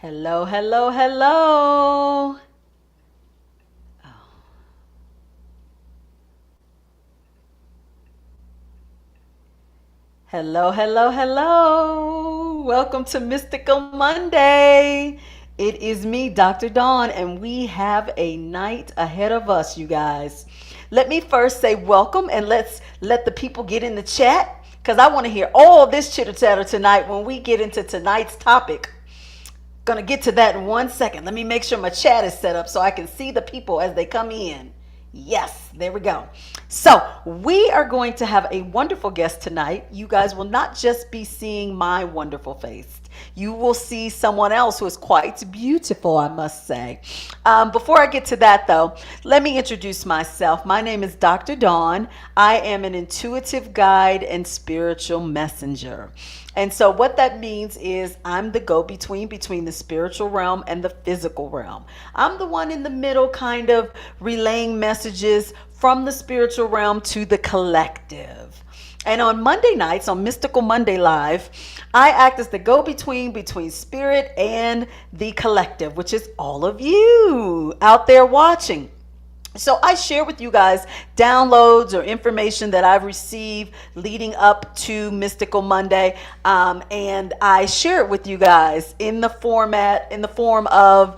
Hello, hello, hello. Hello, hello, hello. Welcome to Mystical Monday. It is me, Dr. Dawn, and we have a night ahead of us, you guys. Let me first say welcome and let's let the people get in the chat because I want to hear all this chitter chatter tonight when we get into tonight's topic. Gonna get to that in 1 second. Let me make sure my chat is set up so I can see the people as they come in. Yes, there we go. So we are going to have a wonderful guest tonight. You guys will not just be seeing my wonderful face. You will see someone else who is quite beautiful, I must say. Before I get to that, though, let me introduce myself. My name is Dr. Dawn. I am an intuitive guide and spiritual messenger. And so what that means is I'm the go-between between the spiritual realm and the physical realm. I'm the one in the middle kind of relaying messages from the spiritual realm to the collective. And on Monday nights, on Mystical Monday Live, I act as the go-between between spirit and the collective, which is all of you out there watching. So I share with you guys downloads or information that I've received leading up to Mystical Monday, and I share it with you guys in the form of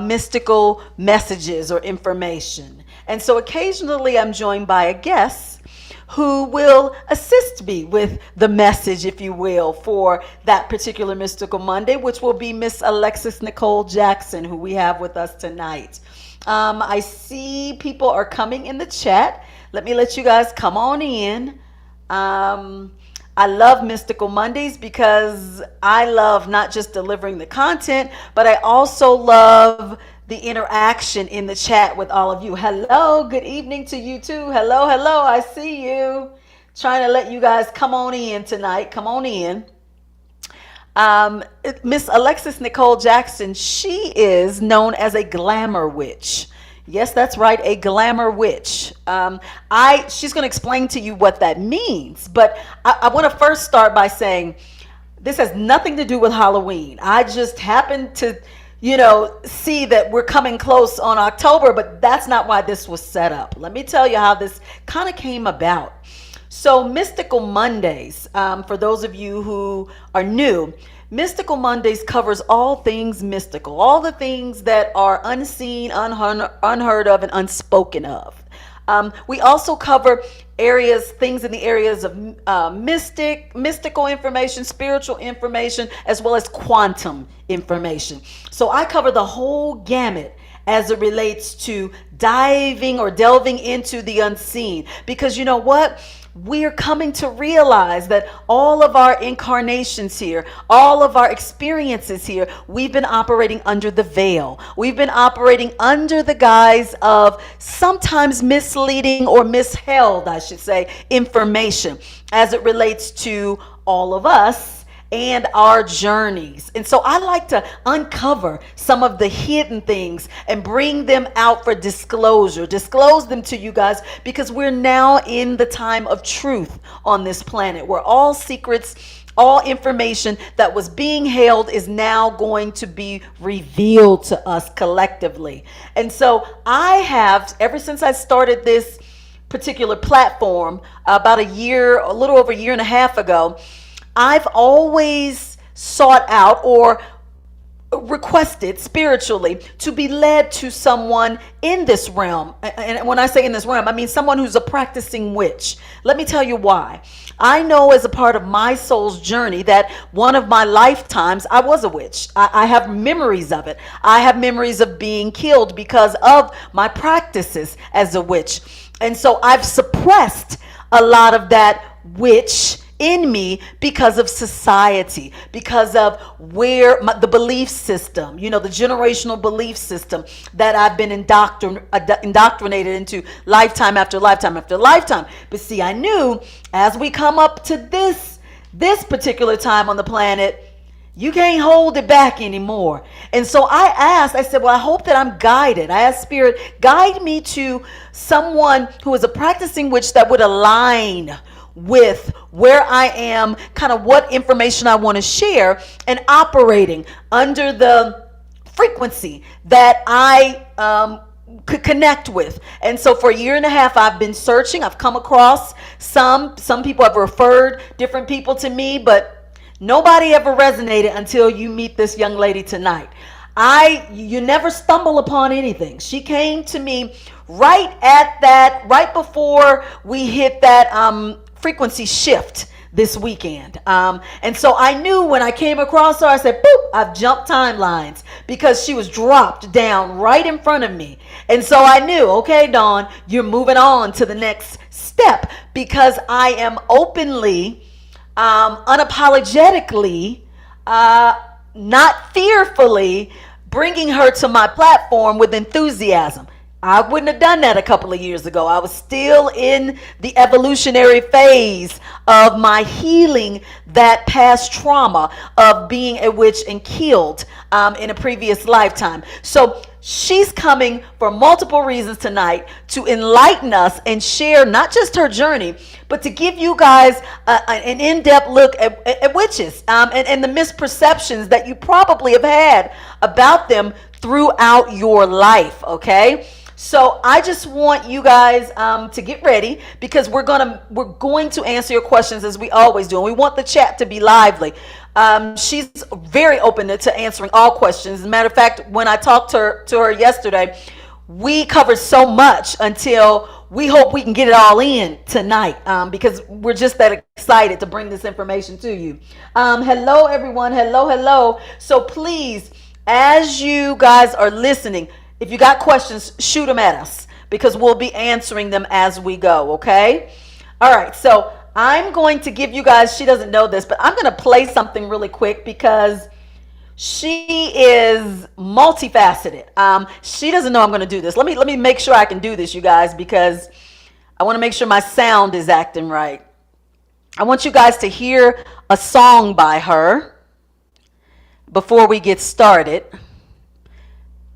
mystical messages or information. And so occasionally I'm joined by a guest who will assist me with the message, if you will, for that particular Mystical Monday, which will be Miss Alecis Nicole Jackson, who we have with us tonight. I see people are coming in the chat. Let me let you guys come on in. I love Mystical Mondays because I love not just delivering the content, but I also love the interaction in the chat with all of you. Hello, good evening to you too. Hello, hello, I see you. Trying to let you guys come on in tonight. Come on in. Miss Alecis Nicole Jackson, she is known as a Glamour Witch. Yes, that's right, a Glamour Witch. She's going to explain to you what that means, but I want to first start by saying this has nothing to do with Halloween. I just happened to, see that we're coming close on October, but that's not why this was set up. Let me tell you how this kind of came about. So Mystical Mondays, for those of you who are new, Mystical Mondays covers all things mystical, all the things that are unseen, unheard of, and unspoken of. We also cover things in the areas of mystical information, spiritual information, as well as quantum information. So I cover the whole gamut as it relates to diving or delving into the unseen. Because you know what? We're coming to realize that all of our incarnations here, all of our experiences here, we've been operating under the veil. We've been operating under the guise of sometimes misleading or misheld, I should say, information as it relates to all of us and our journeys. And so I like to uncover some of the hidden things and bring them out for disclose them to you guys, because we're now in the time of truth on this planet, where all secrets, all information that was being held is now going to be revealed to us collectively. And so I have, ever since I started this particular platform about a little over a year and a half ago, I've always sought out or requested spiritually to be led to someone in this realm. And when I say in this realm, I mean someone who's a practicing witch. Let me tell you why. I know as a part of my soul's journey that one of my lifetimes I was a witch. I have memories of it. I have memories of being killed because of my practices as a witch. And so I've suppressed a lot of that witch in me because of society, because of the belief system, the generational belief system that I've been indoctrinated into lifetime after lifetime after lifetime. But see, I knew as we come up to this particular time on the planet, you can't hold it back anymore. And so I said, well, I hope that I'm guided. I asked Spirit, guide me to someone who is a practicing witch that would align with where I am, kind of what information I want to share, and operating under the frequency that I could connect with. And so for a year and a half, I've been searching. I've come across some people have referred different people to me, but nobody ever resonated until you meet this young lady tonight. You never stumble upon anything. She came to me right before we hit that frequency shift this weekend. And so I knew when I came across her, I said, boop, I've jumped timelines because she was dropped down right in front of me. And so I knew, okay, Dawn, you're moving on to the next step because I am openly, unapologetically, not fearfully bringing her to my platform with enthusiasm. I wouldn't have done that a couple of years ago. I was still in the evolutionary phase of my healing that past trauma of being a witch and killed in a previous lifetime. So she's coming for multiple reasons tonight to enlighten us and share not just her journey, but to give you guys an in-depth look at witches and the misperceptions that you probably have had about them throughout your life, okay? So I just want you guys to get ready because we're going to answer your questions as we always do, and we want the chat to be lively. She's very open to answering all questions. As a matter of fact, when I talked to her yesterday, we covered so much until we hope we can get it all in tonight because we're just that excited to bring this information to you. Hello, everyone. Hello. So please, as you guys are listening, if you got questions, shoot them at us because we'll be answering them as we go, okay? All right, so I'm going to give you guys, she doesn't know this, but I'm going to play something really quick because she is multifaceted. She doesn't know I'm going to do this. Let me make sure I can do this, you guys, because I want to make sure my sound is acting right. I want you guys to hear a song by her before we get started.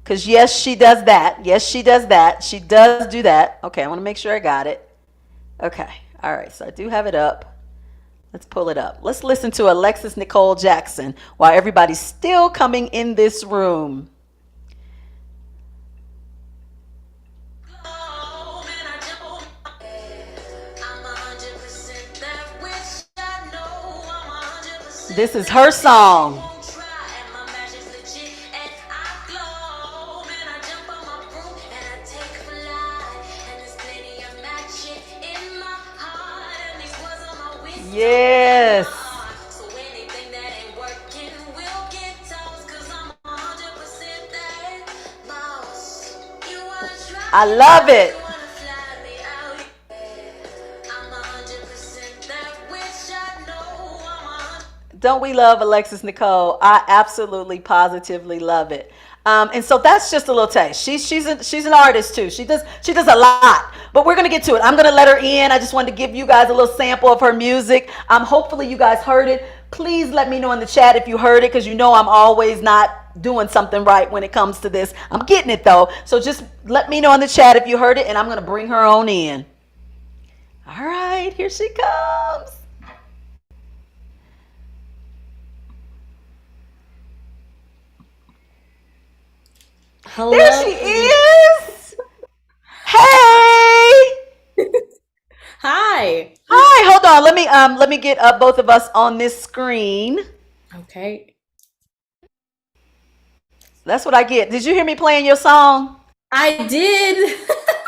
Because yes, she does that. Yes, she does that. She does do that. Okay, I want to make sure I got it. Okay, all right, so I do have it up. Let's pull it up. Let's listen to Alecis Nicole Jackson while everybody's still coming in this room. This is her song. Yes. I love it. Don't we love Alecis Nicole? I absolutely, positively love it. And so that's just a little taste. She's an artist too. She does a lot. But we're gonna get to it. I'm gonna let her in. I just wanted to give you guys a little sample of her music. Hopefully you guys heard it. Please let me know in the chat if you heard it, because you know I'm always not doing something right when it comes to this. I'm getting it though. So just let me know in the chat if you heard it, and I'm gonna bring her on in. All right, here she comes. Hello. There she is. Hey. Hi. Hi. Hold on. Let me get both of us on this screen. Okay. That's what I get. Did you hear me playing your song? I did.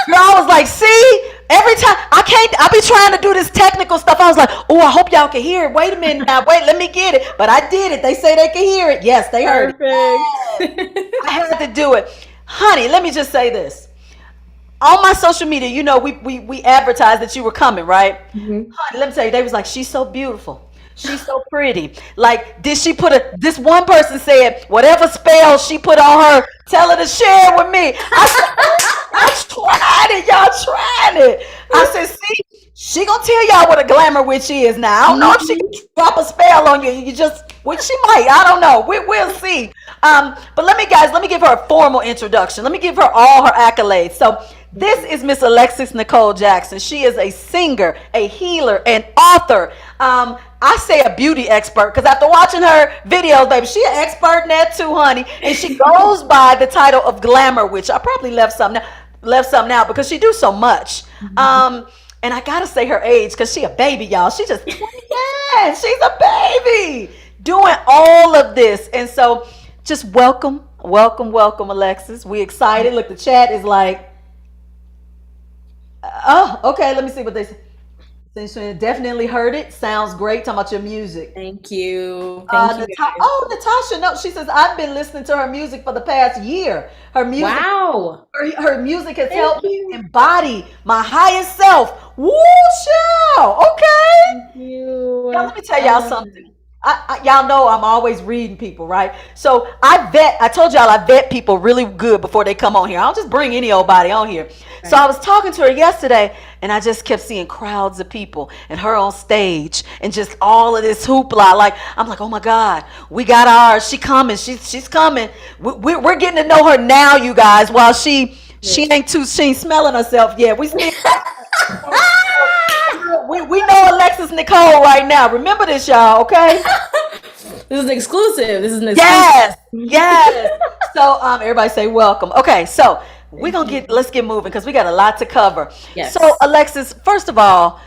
Girl, I was like, see, every time I be trying to do this technical stuff. I was like, oh, I hope y'all can hear it. Wait a minute now. Wait, let me get it. But I did it. They say they can hear it. Yes, they heard it. I had to do it. Honey, let me just say this. On my social media, you know, we advertised that you were coming, right? Mm-hmm. Honey, let me tell you, they was like, she's so beautiful. She's so pretty. Like, this one person said, whatever spell she put on her, tell her to share it with me. I said, I tried it. Y'all tried it. I said, see, She gonna tell y'all what a glamour witch is now. I don't know if she can drop a spell on you. You just, well, she might. I don't know. We'll see. But let me give her a formal introduction. Let me give her all her accolades. So this is Miss Alecis Nicole Jackson. She is a singer, a healer, an author. I say a beauty expert because after watching her videos, baby, she an expert in that too, honey. And she goes by the title of Glamour Witch. I probably left something out because she do so much. And I gotta say her age because she a baby, y'all. She just 29. She's a baby doing all of this. And so just welcome, welcome, welcome, Alexis. We excited. Look, the chat is like, oh, okay. Let me see what they say. Definitely heard it. Sounds great. Talking about your music. Thank you. Thank you guys. Oh, Natasha. No, she says I've been listening to her music for the past year. Her music. Wow. Her music has Thank helped you. me embody my highest self. Woo, child. Okay. Thank you. Now, let me tell y'all something. Y'all know I'm always reading people, right? So I told y'all I vet people really good before they come on here. I don't just bring any old body on here. Right. So I was talking to her yesterday and I just kept seeing crowds of people and her on stage and just all of this hoopla. Like, I'm like, oh my God, we got ours. She coming. She's coming. We're getting to know her now, you guys, while she ain't smelling herself yet. We still we know Alecis Nicole right now. Remember this, y'all, okay? This is exclusive. Yes. So everybody say welcome. Okay, so let's get moving because we got a lot to cover. Yes. So Alexis, first of all,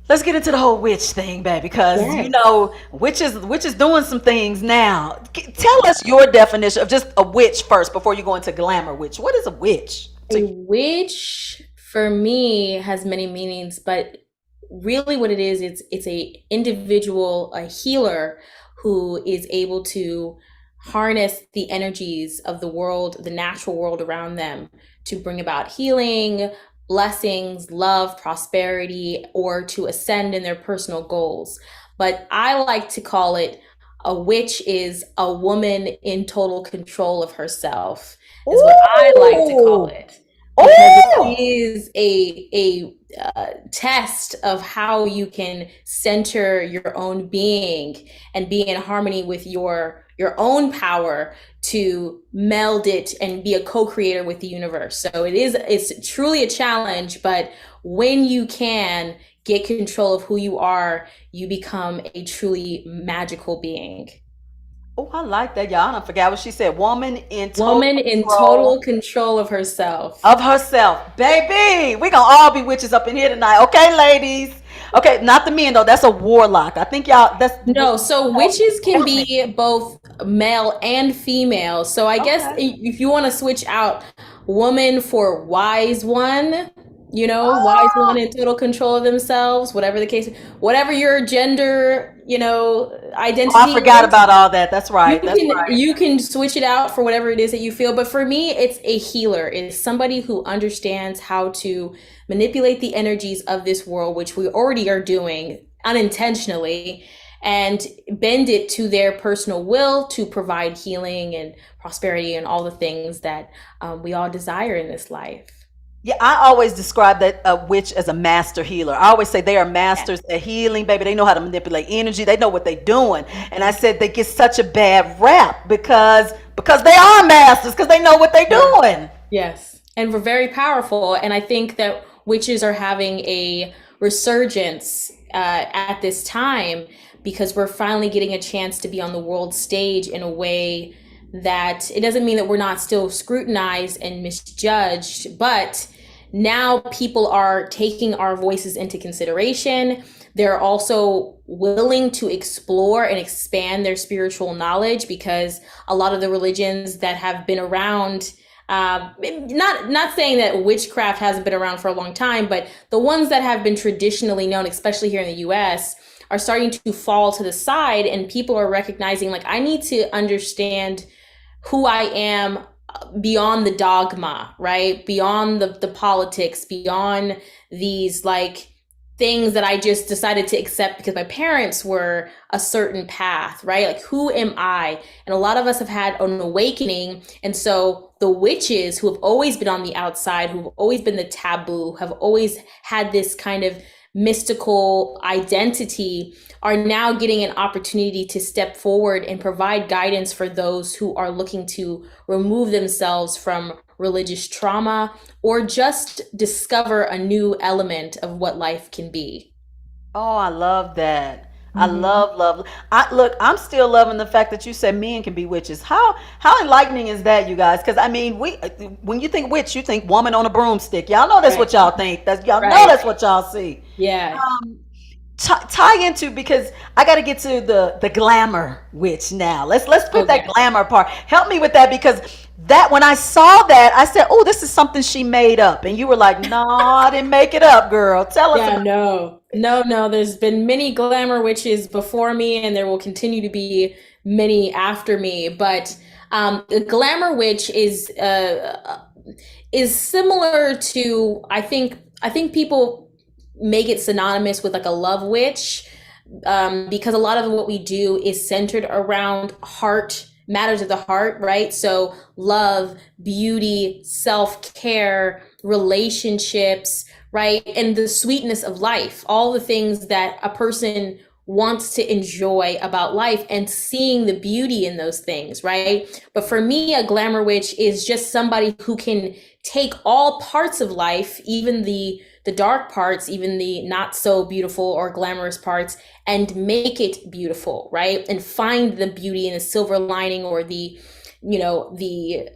let's get into the whole witch thing, baby, because you know, witch is doing some things now. Tell us your definition of just a witch first before you go into glamour witch. What is a witch? A witch for me has many meanings, but really what it is, it's a individual, a healer who is able to harness the energies of the world, the natural world around them, to bring about healing, blessings, love, prosperity, or to ascend in their personal goals. But I like to call it a witch is a woman in total control of herself, is what I like to call it. Because it is a test of how you can center your own being and be in harmony with your own power to meld it and be a co-creator with the universe. So it's truly a challenge, but when you can get control of who you are, you become a truly magical being. Oh, I like that, y'all. I forgot what she said. Woman in total control of herself. Baby, we gonna all be witches up in here tonight. Okay, ladies. Okay, not the men though. That's a warlock. I think y'all. So witches can be both male and female. So I guess if you want to switch out woman for wise one, wise one in total control of themselves, whatever the case, whatever your gender, identity. I forgot about all that. That's right. You can switch it out for whatever it is that you feel. But for me, it's a healer. It's somebody who understands how to manipulate the energies of this world, which we already are doing unintentionally, and bend it to their personal will to provide healing and prosperity and all the things that we all desire in this life. Yeah, I always describe that a witch as a master healer. I always say they are masters at healing, baby. They know how to manipulate energy. They know what they're doing. And I said they get such a bad rap because they are masters, because they know what they're doing. Yes. And we're very powerful. And I think that witches are having a resurgence at this time because we're finally getting a chance to be on the world stage in a way that it doesn't mean that we're not still scrutinized and misjudged, but now people are taking our voices into consideration. They're also willing to explore and expand their spiritual knowledge because a lot of the religions that have been around, not saying that witchcraft hasn't been around for a long time, but the ones that have been traditionally known, especially here in the US, are starting to fall to the side, and people are recognizing, like, I need to understand who I am beyond the dogma, right? Beyond the politics, beyond these like things that I just decided to accept because my parents were a certain path, right? Like, who am I? And a lot of us have had an awakening. And so the witches who have always been on the outside, who've always been the taboo, have always had this kind of mystical identity are now getting an opportunity to step forward and provide guidance for those who are looking to remove themselves from religious trauma or just discover a new element of what life can be. Oh, I love that. I Mhm. love. I look. I'm still loving the fact that you said men can be witches. How enlightening is that, you guys? Because I mean, we when you think witch, you think woman on a broomstick. Y'all know that's Right, what y'all think. That's y'all know right. that's what y'all see. Yeah. Tie into, because I got to get to the glamour witch now. Let's put that Okay. glamour part. Help me with that, because that when I saw that, I said, "Oh, this is something she made up," and you were like, "No, I didn't make it up, girl. Tell us Yeah, about." no. No, no. There's been many glamour witches before me, and there will continue to be many after me. But the glamour witch is similar to, I think people make it synonymous with like a love witch, because a lot of what we do is centered around heart matters of the heart, right? So love, beauty, self-care, relationships, right? And the sweetness of life, all the things that a person wants to enjoy about life and seeing the beauty in those things, right? But for me, a glamour witch is just somebody who can take all parts of life, even the dark parts, even the not so beautiful or glamorous parts, and make it beautiful, right? And find the beauty in the silver lining, or the, you know, the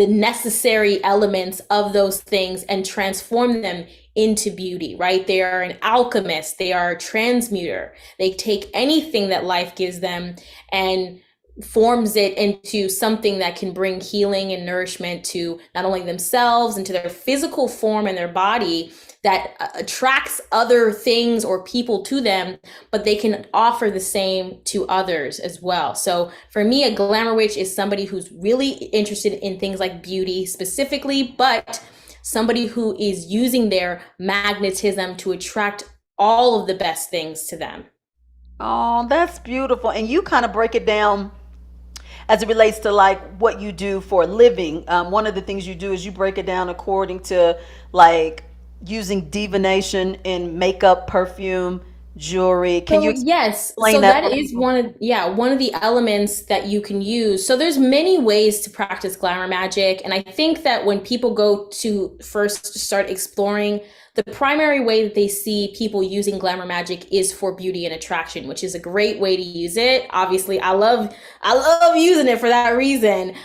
necessary elements of those things, and transform them into beauty, right? They are an alchemist, they are a transmuter. They take anything that life gives them and forms it into something that can bring healing and nourishment to not only themselves and to their physical form and their body, that attracts other things or people to them, but they can offer the same to others as well. So for me, a glamour witch is somebody who's really interested in things like beauty specifically, but somebody who is using their magnetism to attract all of the best things to them. Oh, that's beautiful. And you kind of break it down as it relates to like what you do for a living. One of the things you do is you break it down according to like using divination in makeup, perfume, jewelry. Can you So yes, explain so that that for is people? one of the elements that you can use. So there's many ways to practice glamour magic, and I think that when people go to first start exploring, the primary way that they see people using glamour magic is for beauty and attraction, which is a great way to use it. Obviously, I love using it for that reason.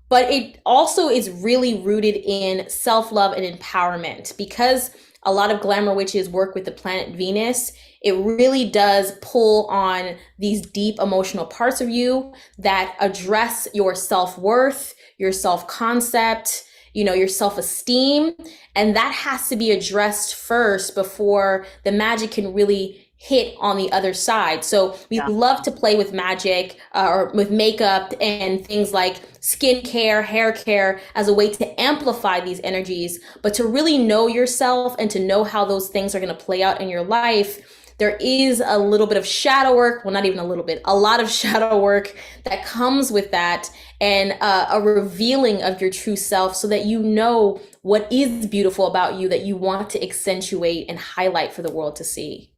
But it also is really rooted in self-love and empowerment, because a lot of glamour witches work with the planet Venus. It really does pull on these deep emotional parts of you that address your self-worth, your self-concept, your self-esteem. And that has to be addressed first before the magic can really hit on the other side. So we Yeah. love to play with magic, or with makeup and things like skincare, hair care, as a way to amplify these energies. But to really know yourself and to know how those things are going to play out in your life, there is a little bit of shadow work. Well, not even a little bit, a lot of shadow work that comes with that, and a revealing of your true self, so that you know what is beautiful about you that you want to accentuate and highlight for the world to see.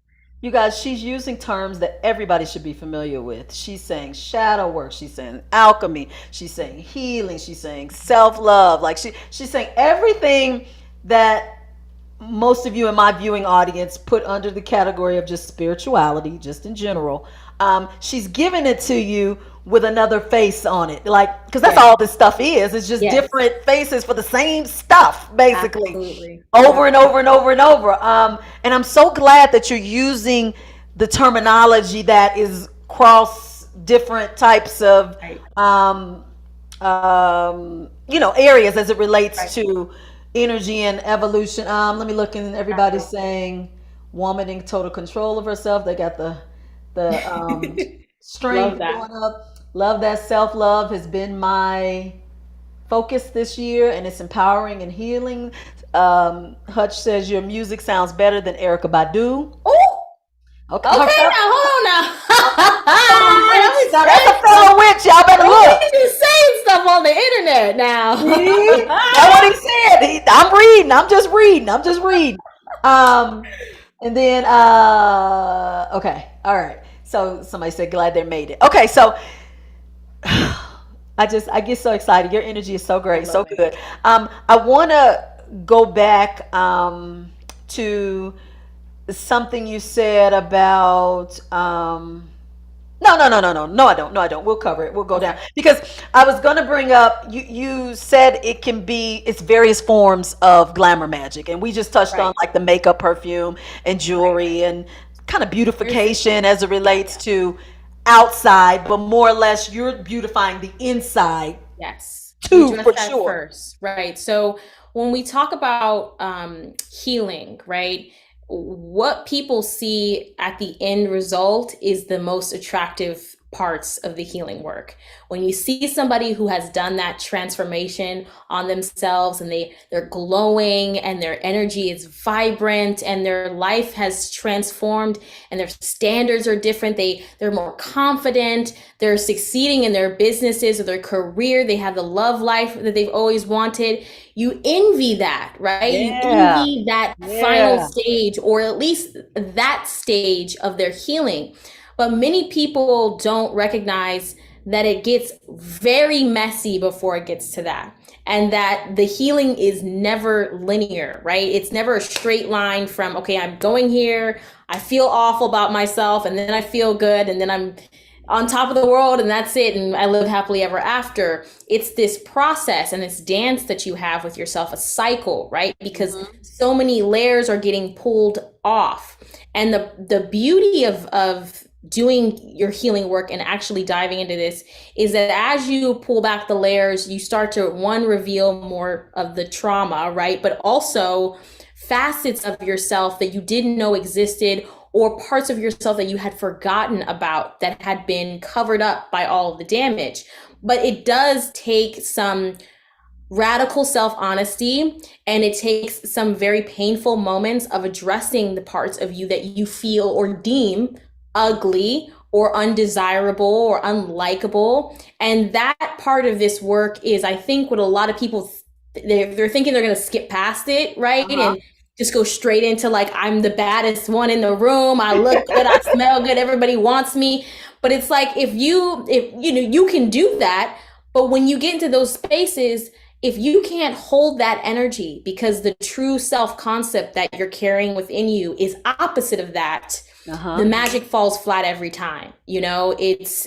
You guys, she's using terms that everybody should be familiar with. She's saying shadow work. She's saying alchemy. She's saying healing. She's saying self love. Like she's saying everything that most of you in my viewing audience put under the category of just spirituality, just in general. She's giving it to you with another face on it, like, because that's Right. all this stuff is. It's just Yes, different faces for the same stuff, basically, absolutely. over and over and over and over. And I'm so glad that you're using the terminology that is cross different types of Right. areas as it relates Right. to energy and evolution. Let me look, and everybody's Absolutely. saying woman in total control of herself. They got the strength Love that. going up. Love that. Self love has been my focus this year, and it's empowering and healing. Hutch says your music sounds better than Erica Badu. Oh, Okay, her okay, fellow, now hold on now. her fellow witch. Don't be Now that's a saying fellow stuff. witch. Y'all better Don't look. be just saying stuff on the internet now. See? That's what he said. I'm reading. I'm just reading. I'm just reading. Um, and then okay, all right. So somebody said glad they made it. Okay, so I get so excited. Your energy is so I great, so love it. good. I want to go back to something you said about no, I don't. No, I don't. We'll cover it. We'll go down Okay. because I was going to bring up. You said it can be it's various forms of glamour magic, and we just touched on Right. like the makeup, perfume, and Right. jewelry, and kind of There's beautification as it yeah. relates to outside, but more or less you're beautifying the inside Yes, we too, address for that sure. first, right? So when we talk about healing, right, what people see at the end result is the most attractive parts of the healing work. When you see somebody who has done that transformation on themselves and they're glowing and their energy is vibrant and their life has transformed and their standards are different, they're more confident, they're succeeding in their businesses or their career, they have the love life that they've always wanted. You envy that, right? You Yeah, envy that final yeah. stage or at least that stage of their healing. But many people don't recognize that it gets very messy before it gets to that. And that the healing is never linear, right? It's never a straight line from, okay, I'm going here, I feel awful about myself, and then I feel good, and then I'm on top of the world, and that's it, and I live happily ever after. It's this process and this dance that you have with yourself, a cycle, right? Because Hmm. so many layers are getting pulled off. And the beauty of doing your healing work and actually diving into this is that as you pull back the layers, you start to one reveal more of the trauma, right? But also facets of yourself that you didn't know existed or parts of yourself that you had forgotten about that had been covered up by all of the damage. But it does take some radical self honesty and it takes some very painful moments of addressing the parts of you that you feel or deem ugly or undesirable or unlikable. And that part of this work is, I think, what a lot of people they're thinking they're going to skip past it, right? Uh-huh. And just go straight into like, I'm the baddest one in the room, I look good, I smell good, everybody wants me. But it's like, if you know, you can do that, but when you get into those spaces, if you can't hold that energy because the true self concept that you're carrying within you is opposite of that, the Uh-huh. magic falls flat every time. You know, it's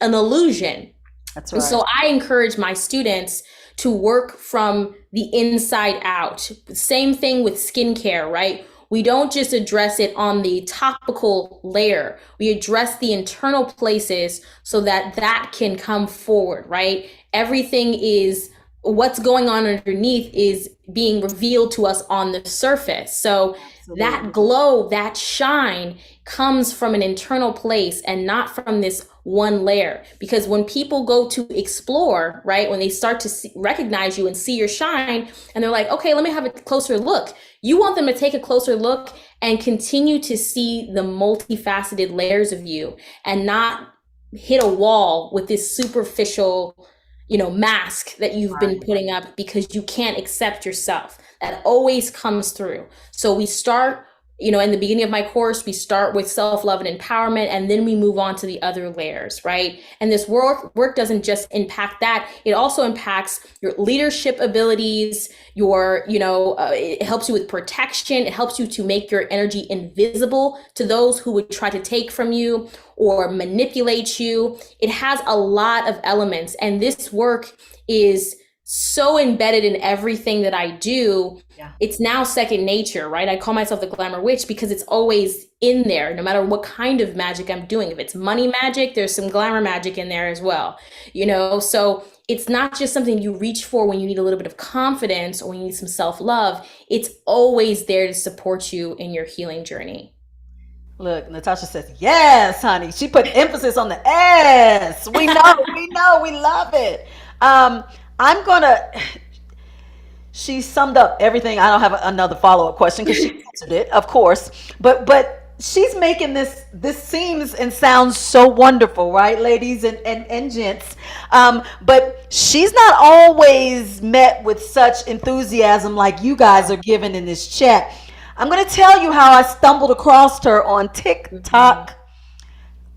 an illusion. That's And right. so I encourage my students to work from the inside out. Same thing with skincare, right? We don't just address it on the topical layer. We address the internal places so that that can come forward, right? Everything is what's going on underneath is being revealed to us on the surface. So that Absolutely. glow, that shine comes from an internal place and not from this one layer. Because when people go to explore, right, when they start to recognize you and see your shine, and they're like, okay, let me have a closer look. You want them to take a closer look and continue to see the multifaceted layers of you and not hit a wall with this superficial, mask that you've been Right. putting up because you can't accept yourself. That always comes through. So we start, in the beginning of my course, we start with self-love and empowerment, and then we move on to the other layers, right? And this work doesn't just impact that, it also impacts your leadership abilities, it helps you with protection, it helps you to make your energy invisible to those who would try to take from you or manipulate you. It has a lot of elements, and this work is so embedded in everything that I do. Yeah. It's now second nature, right? I call myself the Glamour Witch because it's always in there, no matter what kind of magic I'm doing. If it's money magic, there's some glamour magic in there as well, So it's not just something you reach for when you need a little bit of confidence or when you need some self love. It's always there to support you in your healing journey. Look, Natasha says, yes, honey. She put emphasis on the S. We love it. Um, I'm gonna she summed up everything. I don't have another follow-up question because she answered it, of course. But she's making this seems and sounds so wonderful, right, ladies and gents. But she's not always met with such enthusiasm like you guys are giving in this chat. I'm going to tell you how I stumbled across her on Mhm. TikTok.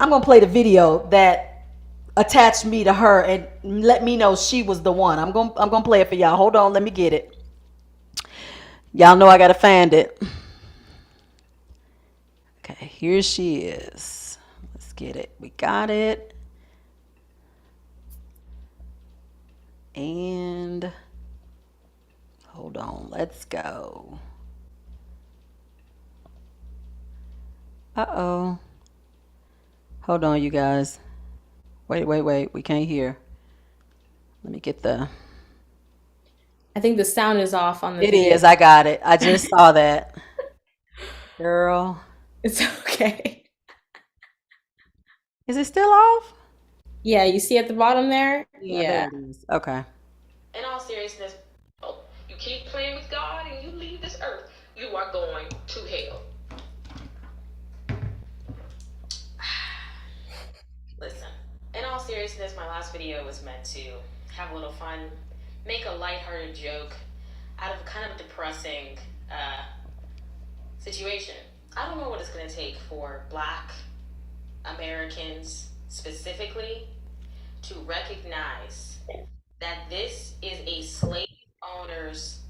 I'm going to play the video that attached me to her and let me know she was the one. I'm going to play it for y'all. Hold on, let me get it. Y'all know I got to find it. Okay, here she is. Let's get it. We got it. And hold on, let's go. Uh-oh. Hold on, you guys. Wait. We can't hear. Let me get the. I think the sound is off on the It video. is. I got it. I just saw that. Girl. It's okay. Is it still off? Yeah, you see at the bottom there? Yeah, there Yeah. it is. Okay. In all seriousness, oh, you keep playing with God and you leave this earth, you are going to hell. Listen, in all seriousness, my last video was meant to have a little fun, make a lighthearted joke out of kind of a depressing situation. I don't know what it's going to take for Black Americans specifically to recognize that this is a slave owner's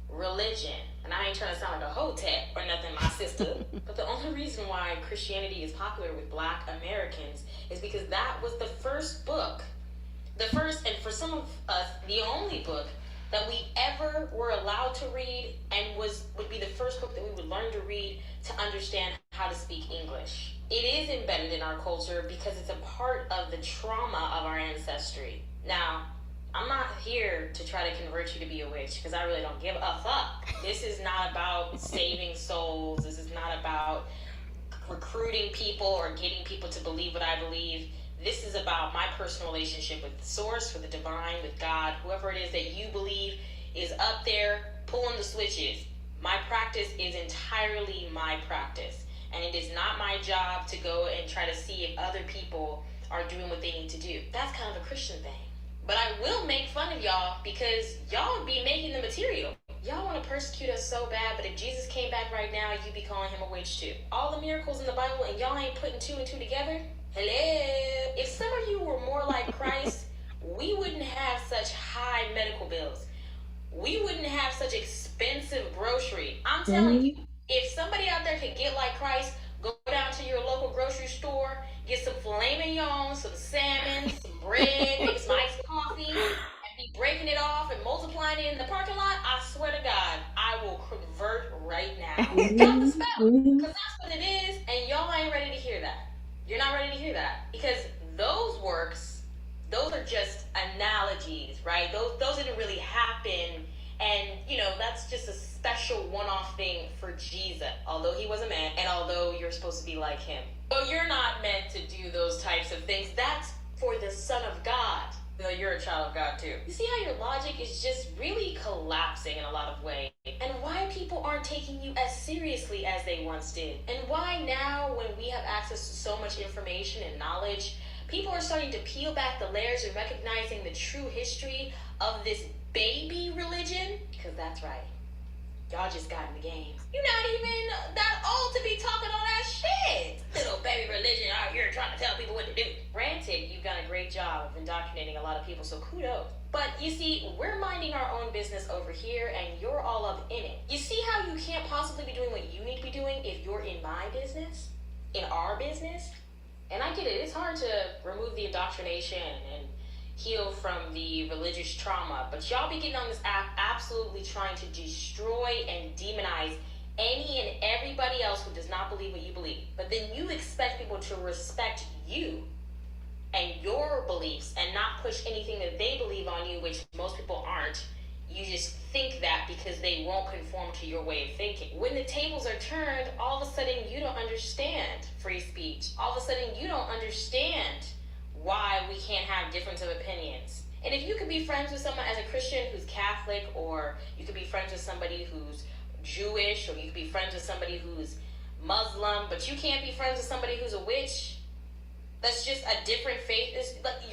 religion. And I ain't trying to sound like a hotep or nothing, my sister. But the only reason why Christianity is popular with Black Americans is because that was the first book, the first, and for some of us, the only book that we ever were allowed to read, and would be the first book that we would learn to read to understand how to speak English. It is embedded in our culture because it's a part of the trauma of our ancestry. Now, I'm not here to try to convert you to be a witch because I really don't give a fuck. This is not about saving souls. This is not about recruiting people or getting people to believe what I believe. This is about my personal relationship with the source, with the divine, with God, whoever it is that you believe is up there pulling the switches. My practice is entirely my practice. And it is not my job to go and try to see if other people are doing what they need to do. That's kind of a Christian thing. But I will make fun of y'all because y'all would be making the material. Y'all want to persecute us so bad, but if Jesus came back right now, you'd be calling him a witch too. All the miracles in the Bible and y'all ain't putting two and two together? Hello? If some of you were more like Christ, we wouldn't have such high medical bills. We wouldn't have such expensive grocery. I'm telling you, if somebody out there could get like Christ, go down to your local grocery store, get some filet mignon, some salmon, some bread, maybe some iced coffee, and be breaking it off and multiplying it in the parking lot, I swear to God, I will convert right now. Drop the spell. Because that's what it is, and y'all ain't ready to hear that. You're not ready to hear that. Because those works, those are just analogies, right? Those didn't really happen. And, that's just a special one-off thing for Jesus, although he was a man, and although you're supposed to be like him. But you're not meant to do those types of things. That's for the Son of God. Though you're a child of God, too. You see how your logic is just really collapsing in a lot of ways? And why people aren't taking you as seriously as they once did? And why now, when we have access to so much information and knowledge, people are starting to peel back the layers and recognizing the true history of this baby religion? Because that's right. Y'all just got in the game. You're not even that old to be talking all that shit. Little baby religion out here trying to tell people what to do. Granted, you've done a great job of indoctrinating a lot of people, so kudos. But you see, we're minding our own business over here, and you're all up in it. You see how you can't possibly be doing what you need to be doing if you're in my business? In our business? And I get it, it's hard to remove the indoctrination and heal from the religious trauma, but y'all be getting on this app absolutely trying to destroy and demonize any and everybody else who does not believe what you believe. But then you expect people to respect you and your beliefs and not push anything that they believe on you, which most people aren't. You just think that because they won't conform to your way of thinking. When the tables are turned, all of a sudden you don't understand free speech. All of a sudden you don't understand why we can't have difference of opinions. And if you could be friends with someone as a Christian who's Catholic, or you could be friends with somebody who's Jewish, or you could be friends with somebody who's Muslim, but you can't be friends with somebody who's a witch, that's just a different faith. It's like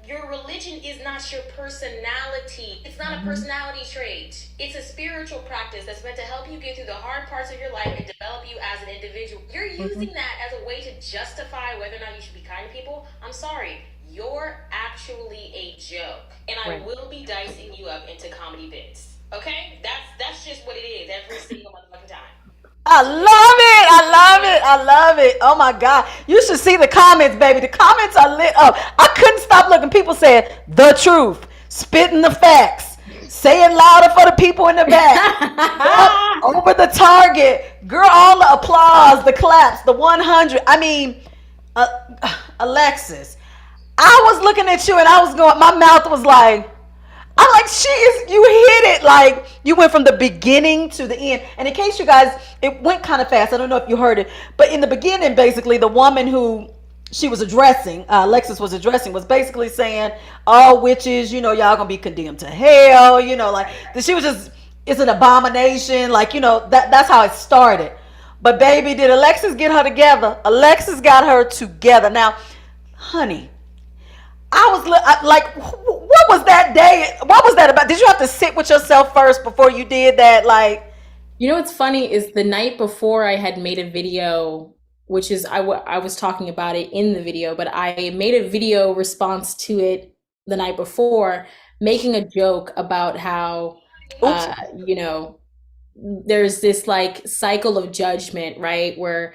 your religion is not your personality. It's not a personality trait. It's a spiritual practice that's meant to help you get through the hard parts of your life and develop you as an individual. You're using that as a way to justify whether or not you should be kind to people. I'm sorry. You're actually a joke. And I will be dicing you up into comedy bits. Okay? That's just what it is every single motherfucking time. I love it. I love it. I love it. Oh my God. You should see the comments, baby. The comments are lit up. I couldn't stop looking. People said the truth, spitting the facts, say it louder for the people in the back. Over the target. Girl, all the applause, the claps, the 100. I mean, Alexis, I was looking at you and I was going, my mouth was like, I'm like, you hit it. Like, you went from the beginning to the end. And in case you guys, it went kind of fast. I don't know if you heard it. But in the beginning, basically, the woman who she was addressing, Alexis was addressing, was basically saying, all witches, y'all gonna be condemned to hell. Like, she was just, it's an abomination. Like, that's how it started. But baby, did Alexis get her together? Alexis got her together. Now, honey, I was like, what was that day? What was that about? Did you have to sit with yourself first before you did that? Like, what's funny is the night before I had made a video, which is, I was talking about it in the video, but I made a video response to it the night before, making a joke about how, there's this like cycle of judgment, right? Where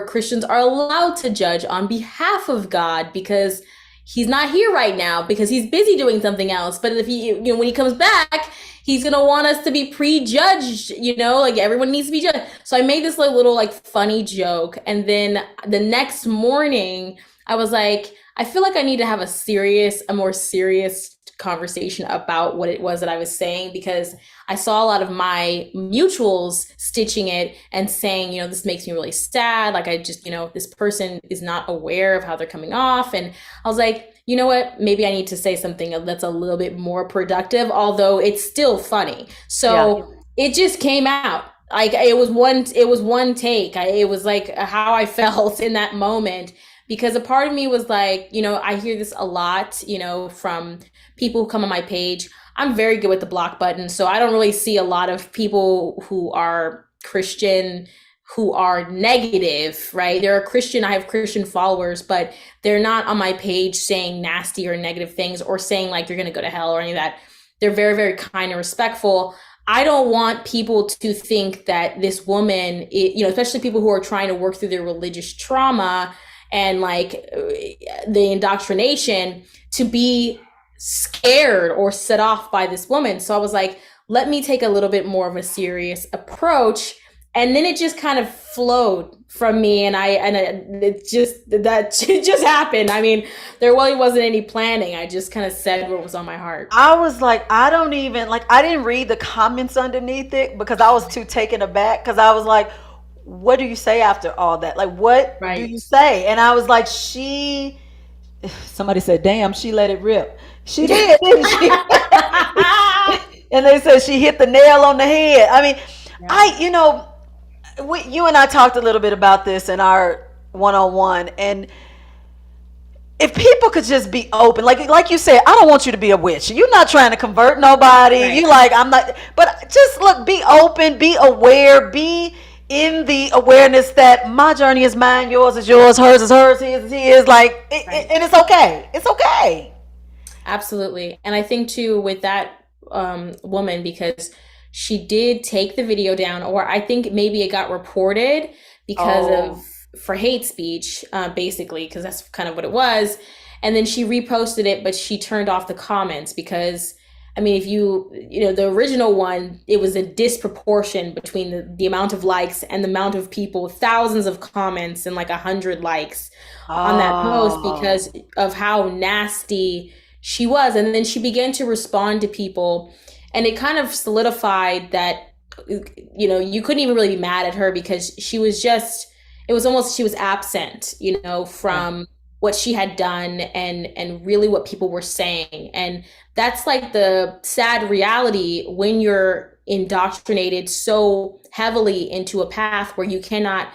Christians are allowed to judge on behalf of God because he's not here right now because he's busy doing something else. But if he, when he comes back, he's going to want us to be prejudged, like everyone needs to be judged. So I made this little like funny joke. And then the next morning I was like, I feel like I need to have a more serious conversation about what it was that I was saying, because I saw a lot of my mutuals stitching it and saying, this makes me really sad. Like, I just, this person is not aware of how they're coming off. And I was like, you know what, maybe I need to say something that's a little bit more productive, although it's still funny. So it just came out. Like, it was one take. It was like how I felt in that moment, because a part of me was like, I hear this a lot, from people who come on my page. I'm very good with the block button, so I don't really see a lot of people who are Christian who are negative, right? I have Christian followers, but they're not on my page saying nasty or negative things or saying like you're gonna go to hell or any of that. They're very, very kind and respectful. I don't want people to think that this woman, especially people who are trying to work through their religious trauma and like the indoctrination, to be scared or set off by this woman. So I was like, let me take a little bit more of a serious approach. And then it just kind of flowed from me, and it just happened. I mean, there really wasn't any planning. I just kind of said what was on my heart. I was like, I didn't read the comments underneath it because I was too taken aback, because I was like, what do you say after all that? Like, what do you say? And I was like, somebody said, damn, she let it rip. She did, didn't she? And they said she hit the nail on the head. I mean, you and I talked a little bit about this in our one-on-one, and if people could just be open, like you said, I don't want you to be a witch. You're not trying to convert nobody. Right. You like, I'm not, but just look, be open, be aware, be in the awareness that my journey is mine, yours is yours, hers is hers, his is his, and it's okay. It's okay. Absolutely. And I think too with that woman, because she did take the video down, or I think maybe it got reported because for hate speech, basically, because that's kind of what it was. And then she reposted it, but she turned off the comments because, I mean, if the original one, it was a disproportion between the amount of likes and the amount of people, thousands of comments and like 100 likes on that post because of how nasty she was. And then she began to respond to people, and it kind of solidified that, you couldn't even really be mad at her because she was absent, from what she had done and really what people were saying. And that's like the sad reality when you're indoctrinated so heavily into a path where you cannot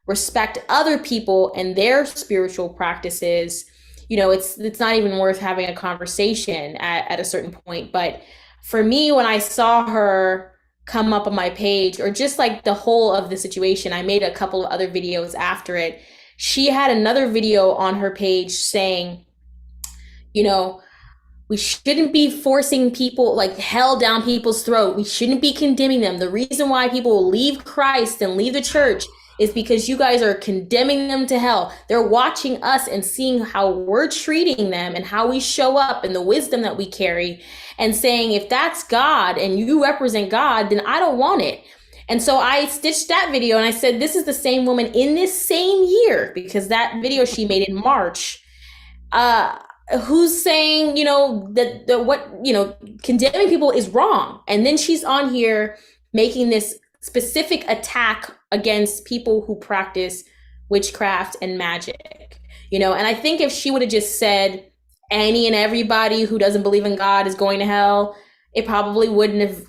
respect other people and their spiritual practices. it's not even worth having a conversation at a certain point. But for me, when I saw her come up on my page, or just like the whole of the situation, I made a couple of other videos after it. She had another video on her page saying, we shouldn't be forcing people, like hell down people's throat. We shouldn't be condemning them. The reason why people will leave Christ and leave the church is because you guys are condemning them to hell. They're watching us and seeing how we're treating them and how we show up and the wisdom that we carry, and saying, if that's God and you represent God, then I don't want it. And so I stitched that video and I said, this is the same woman in this same year, because that video she made in March, who's saying, condemning people is wrong. And then she's on here making this specific attack against people who practice witchcraft and magic, and I think if she would have just said any and everybody who doesn't believe in God is going to hell, it probably wouldn't have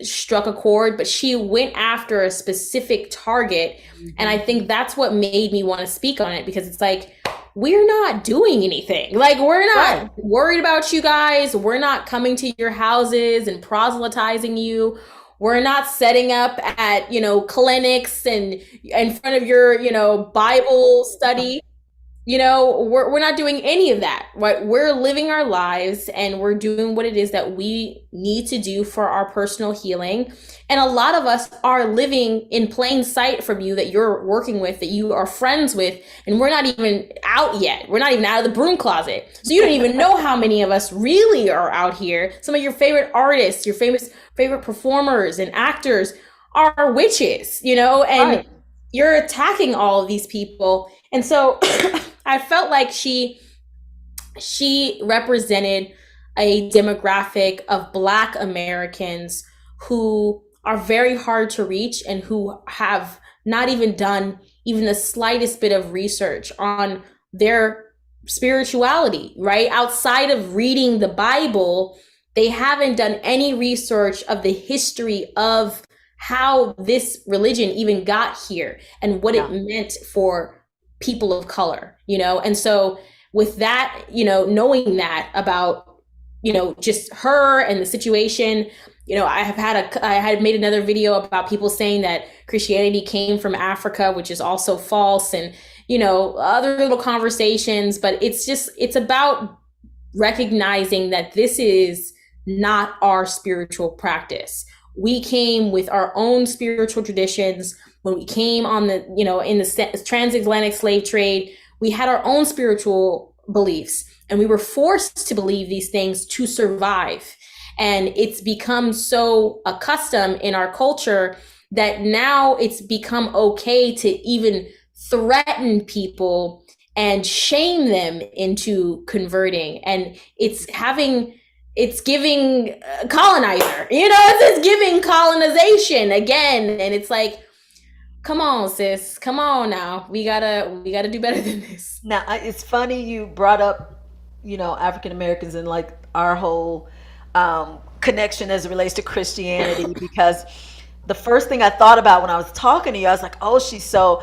struck a chord. But she went after a specific target. Mm-hmm. And I think that's what made me want to speak on it, because it's like, we're not doing anything. We're not worried about you guys. We're not coming to your houses and proselytizing you. We're not setting up at, clinics and in front of your, Bible study. We're not doing any of that, right? We're living our lives and we're doing what it is that we need to do for our personal healing. And a lot of us are living in plain sight from you, that you're working with, that you are friends with, and we're not even out yet. We're not even out of the broom closet. So you don't even know how many of us really are out here. Some of your favorite artists, your favorite performers and actors are witches, and right. You're attacking all of these people. And so I felt like she represented a demographic of Black Americans who are very hard to reach and who have not even done even the slightest bit of research on their spirituality, right? Outside of reading the Bible, they haven't done any research of the history of how this religion even got here and what it meant for people of color, And so with that, knowing that about, just her and the situation, I had made another video about people saying that Christianity came from Africa, which is also false, and, other little conversations. But it's about recognizing that this is not our spiritual practice. We came with our own spiritual traditions. When we came on the, in the transatlantic slave trade, we had our own spiritual beliefs, and we were forced to believe these things to survive. And it's become so accustomed in our culture that now it's become okay to even threaten people and shame them into converting. And it's giving colonizer, it's giving colonization again. And it's like, come on, sis, come on now. We gotta do better than this. Now, it's funny you brought up, African Americans and our whole connection as it relates to Christianity, because the first thing I thought about when I was talking to you, I was like, oh, she's so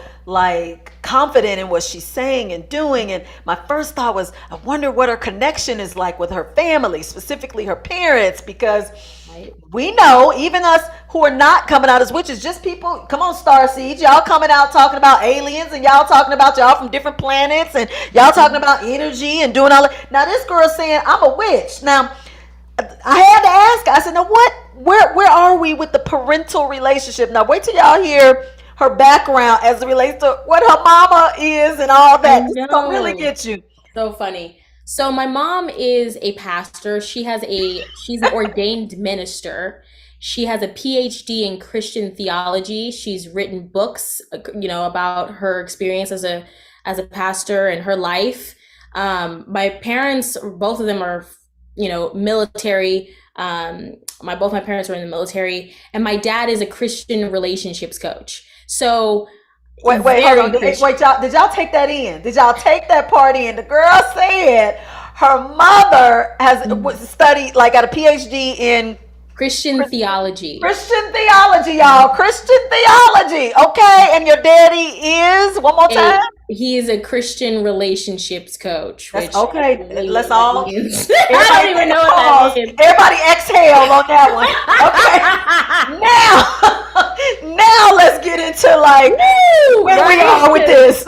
confident in what she's saying and doing. And my first thought was, I wonder what her connection is like with her family, specifically her parents, because we know, even us who are not coming out as witches, just people, come on, Starseeds, y'all coming out talking about aliens, and y'all talking about y'all from different planets, and y'all talking about energy and doing all that. Now this girl's saying, I'm a witch. Now, I had to ask her, I said, now what, where are we with the parental relationship? Now wait till y'all hear her background as it relates to what her mama is and all that. This is gonna really get you. So funny. So my mom is a pastor. She's an ordained minister. She has a PhD in Christian theology. She's written books, about her experience as a pastor and her life. My parents, both of them are, military. Both my parents were in the military, and my dad is a Christian relationships coach. So wait, hold on. Wait, y'all, did y'all take that in? Did y'all take that part in? The girl said her mother has studied, got a PhD in Christian theology. Christian theology, y'all. Christian theology. Okay, and your daddy is, one more time? He is a Christian relationships coach, That's which okay. I don't even Let's know what all that means. I don't even know what pause. that means. Everybody exhale on that one. Okay. Now let's get into like Woo! where we Right? are with this.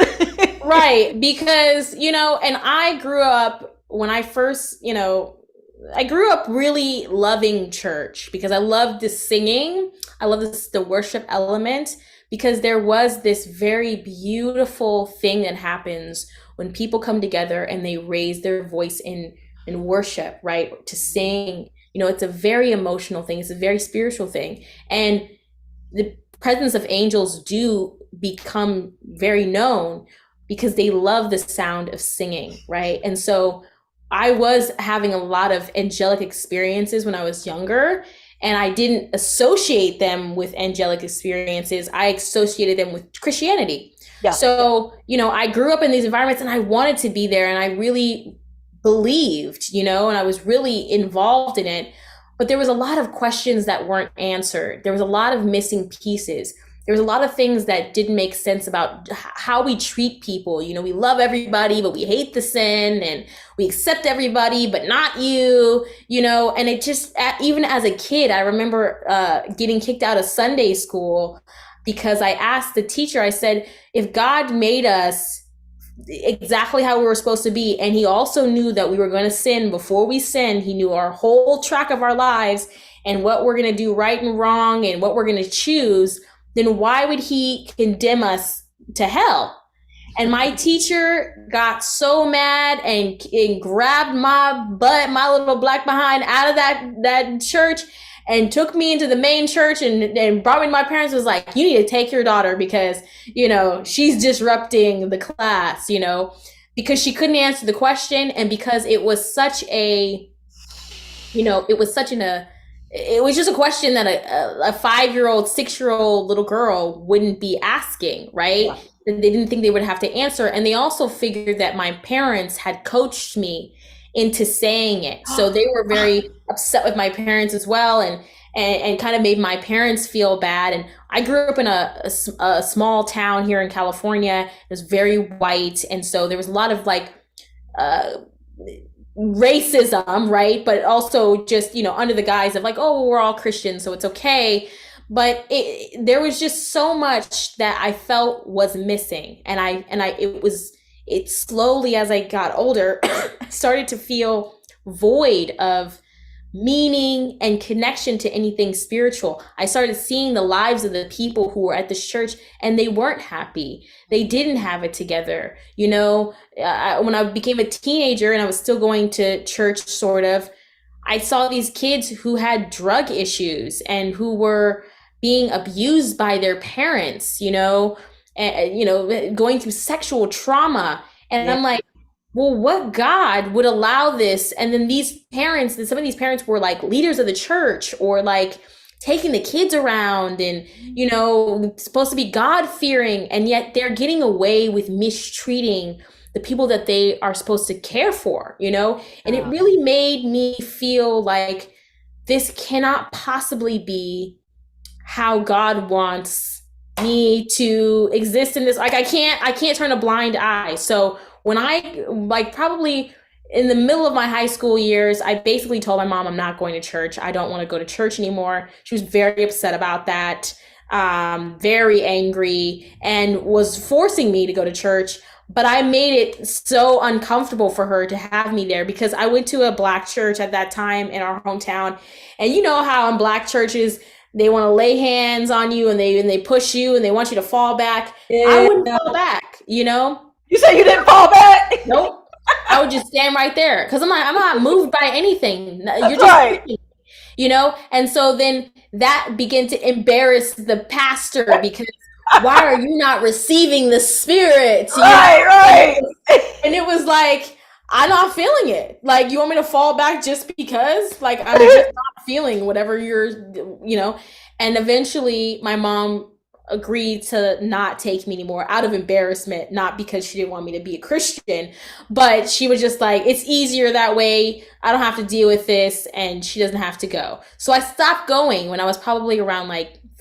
Right, because, and I grew up when I first, I grew up really loving church because I loved the singing. I love the worship element because there was this very beautiful thing that happens when people come together and they raise their voice in worship, right? To sing. It's a very emotional thing. It's a very spiritual thing. And the presence of angels do become very known because they love the sound of singing, right? And so I was having a lot of angelic experiences when I was younger, and I didn't associate them with angelic experiences. I associated them with Christianity. Yeah. So, I grew up in these environments and I wanted to be there and I really believed, and I was really involved in it. But there was a lot of questions that weren't answered. There was a lot of missing pieces. There was a lot of things that didn't make sense about how we treat people. We love everybody, but we hate the sin, and we accept everybody, but not you, and it just, even as a kid, I remember getting kicked out of Sunday school because I asked the teacher, I said, if God made us exactly how we were supposed to be, and he also knew that we were going to sin before we sinned, he knew our whole track of our lives and what we're going to do right and wrong and what we're going to choose, then why would he condemn us to hell? And my teacher got so mad and grabbed my butt, my little black behind, out of that church and took me into the main church and brought me to my parents. Was like, you need to take your daughter because, she's disrupting the class, because she couldn't answer the question. And because it was such a, it was just a question that a 5-year-old, 6-year-old little girl wouldn't be asking, right? Yeah. And they didn't think they would have to answer. And they also figured that my parents had coached me into saying it. So they were very upset with my parents as well, and kind of made my parents feel bad. And I grew up in a small town here in California. It was very white. And so there was a lot of racism, right? But also just, under the guise of we're all Christians, so it's okay. But there was just so much that I felt was missing. And it slowly, as I got older, started to feel void of meaning and connection to anything spiritual. I started seeing the lives of the people who were at this church, and they weren't happy. They didn't have it together. When I became a teenager and I was still going to church, sort of, I saw these kids who had drug issues and who were being abused by their parents, going through sexual trauma. And yeah. I'm like, well, what God would allow this? And then some of these parents were leaders of the church, or taking the kids around and, supposed to be God-fearing. And yet they're getting away with mistreating the people that they are supposed to care for, and it really made me feel like this cannot possibly be how God wants me to exist in this. I can't turn a blind eye. So when I probably in the middle of my high school years, I basically told my mom, I'm not going to church. I don't want to go to church anymore. She was very upset about that, very angry, and was forcing me to go to church. But I made it so uncomfortable for her to have me there because I went to a Black church at that time in our hometown. And you know how in Black churches, they want to lay hands on you and they push you and they want you to fall back. Yeah. I wouldn't fall back, You say you didn't fall back? Nope. I would just stand right there because I'm not moved by anything. You're just right. And so then that began to embarrass the pastor because why are you not receiving the Spirit? Right. And it was I'm not feeling it. You want me to fall back just because? I'm just not feeling whatever And eventually my mom agreed to not take me anymore out of embarrassment, not because she didn't want me to be a Christian, but she was just it's easier that way. I don't have to deal with this, and she doesn't have to go. So I stopped going when I was probably around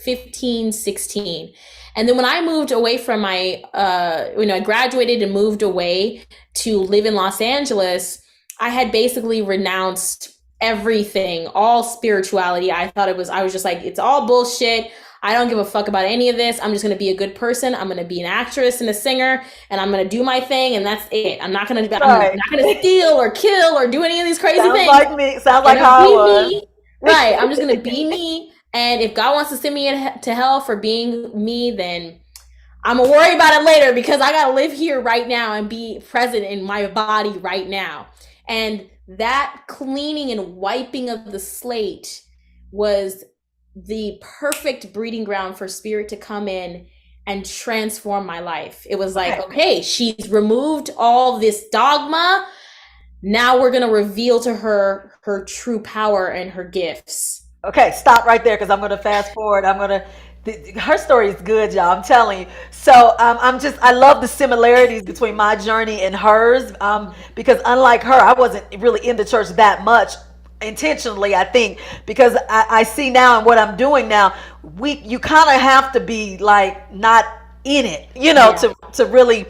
15, 16. And then when I moved away from my, I graduated and moved away to live in Los Angeles, I had basically renounced everything, all spirituality. I was just like, it's all bullshit. I don't give a fuck about any of this. I'm just going to be a good person. I'm going to be an actress and a singer, and I'm going to do my thing, and that's it. I'm not going to steal or kill or do any of these crazy things. Like me. Sounds like how I was. Me. Right. I'm just going to be me. And if God wants to send me to hell for being me, then I'm going to worry about it later, because I got to live here right now and be present in my body right now. And that cleaning and wiping of the slate was the perfect breeding ground for spirit to come in and transform my life. It was like, okay, she's removed all this dogma. Now we're going to reveal to her her true power and her gifts. Okay, stop right there, because I'm going to fast forward. Her story is good, y'all. I'm telling you. So I love the similarities between my journey and hers, because unlike her, I wasn't really in the church that much intentionally, I think, because I see now, and what I'm doing now, you kind of have to be like not in it, to really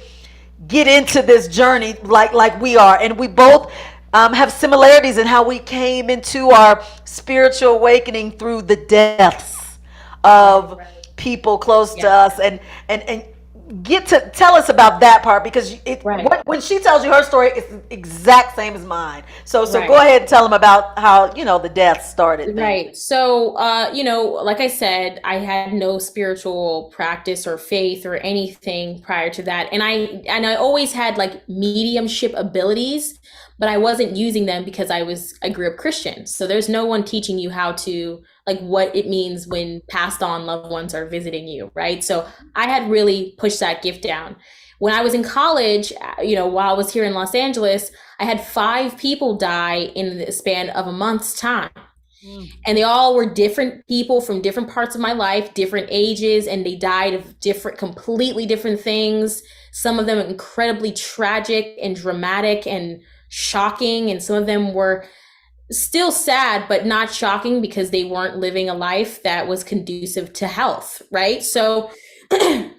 get into this journey like we are. And we both have similarities in how we came into our spiritual awakening through the deaths of people close to us, and get to tell us about that part, because when she tells you her story, it's the exact same as mine. So go ahead and tell them about how the death started. Right. So like I said, I had no spiritual practice or faith or anything prior to that, and I always had like mediumship abilities, but I wasn't using them because I grew up Christian. So there's no one teaching you how to, like, what it means when passed on loved ones are visiting you, right? So I had really pushed that gift down. When I was in college, while I was here in Los Angeles, I had 5 people die in the span of a month's time. And they all were different people from different parts of my life, different ages, and they died of completely different things. Some of them incredibly tragic and dramatic and shocking, and some of them were still sad, but not shocking because they weren't living a life that was conducive to health, right? So, and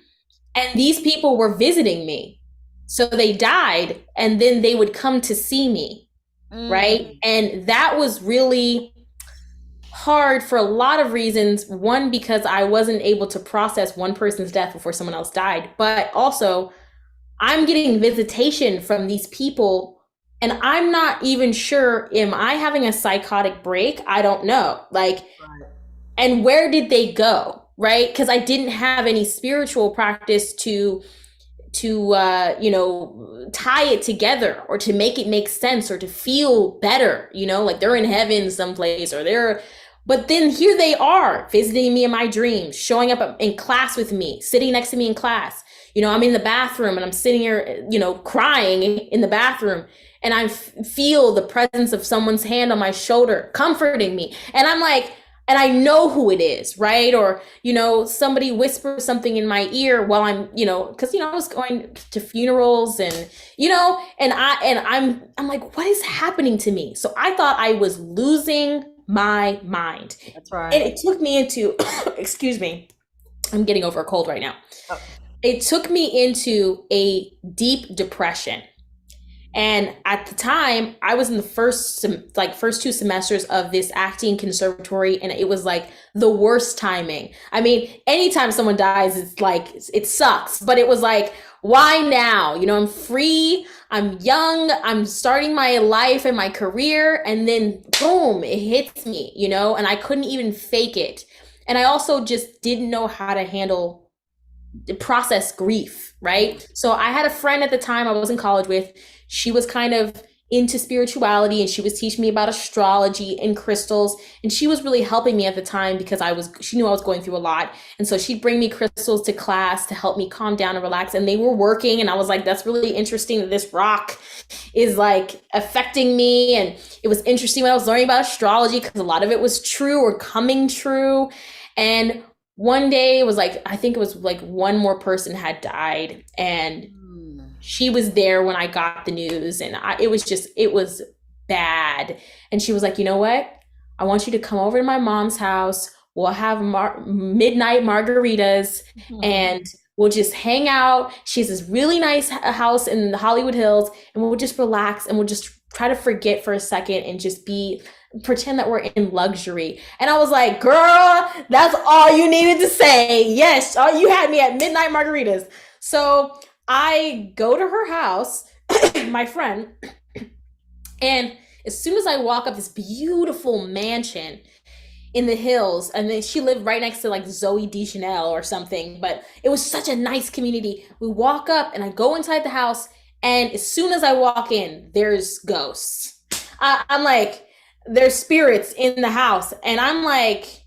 these people were visiting me. So they died, and then they would come to see me, right? And that was really hard for a lot of reasons. One, because I wasn't able to process one person's death before someone else died, but also I'm getting visitation from these people, and I'm not even sure, am I having a psychotic break? I don't know. And where did they go? Right? Because I didn't have any spiritual practice to tie it together, or to make it make sense, or to feel better, like they're in heaven someplace, but then here they are visiting me in my dreams, showing up in class with me, sitting next to me in class. I'm in the bathroom and I'm sitting here, crying in the bathroom, and I feel the presence of someone's hand on my shoulder, comforting me. And I'm like, and I know who it is, right? Or, somebody whispers something in my ear while I'm, because, I was going to funerals, and, I'm like, what is happening to me? So I thought I was losing my mind. That's right. And it took me into, excuse me, I'm getting over a cold right now. Oh. It took me into a deep depression. And at the time, I was in the first 2 semesters of this acting conservatory, and it was like the worst timing. I mean, anytime someone dies, it's like, it sucks, but it was like, why now? I'm free, I'm young, I'm starting my life and my career, and then boom, it hits me, and I couldn't even fake it. And I also just didn't know how to process grief, right? So I had a friend at the time I was in college with. She was kind of into spirituality, and she was teaching me about astrology and crystals, and she was really helping me at the time because she knew I was going through a lot. And so she'd bring me crystals to class to help me calm down and relax, and they were working. And I was like, that's really interesting that this rock is like affecting me. And it was interesting when I was learning about astrology, because a lot of it was true or coming true. And one day, it was like, I think it was like one more person had died, and she was there when I got the news, and it was bad. And she was like, you know what? I want you to come over to my mom's house. We'll have midnight margaritas, and we'll just hang out. She has this really nice house in the Hollywood Hills, and we'll just relax and we'll just try to forget for a second and just pretend that we're in luxury. And I was like, girl, that's all you needed to say. Yes, you had me at midnight margaritas. So I go to her house, my friend, and as soon as I walk up this beautiful mansion in the hills, and then she lived right next to like Zoe Deschanel or something, but it was such a nice community. We walk up and I go inside the house, and as soon as I walk in, there's ghosts. I'm like, there's spirits in the house, and I'm like,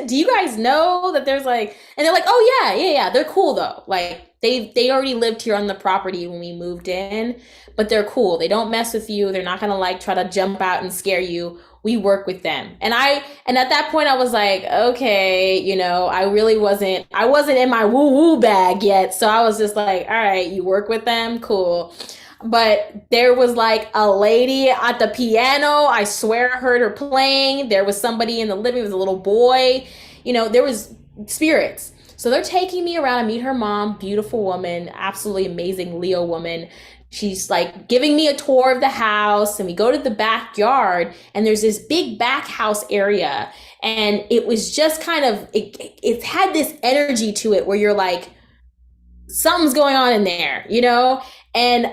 do you guys know that there's like, and they're like, oh yeah, they're cool though. Like they already lived here on the property when we moved in, but they're cool. They don't mess with you. They're not gonna like try to jump out and scare you. We work with them. And at that point I was like, okay, you know, I wasn't in my woo-woo bag yet. So I was just like, all right, you work with them, cool. But there was like a lady at the piano. I swear I heard her playing. There was somebody in the living room, a little boy. You know, there was spirits. So they're taking me around. I meet her mom, beautiful woman, absolutely amazing Leo woman. She's like giving me a tour of the house, and we go to the backyard, and there's this big back house area. And it was just kind of, it had this energy to it where you're like, something's going on in there, you know? And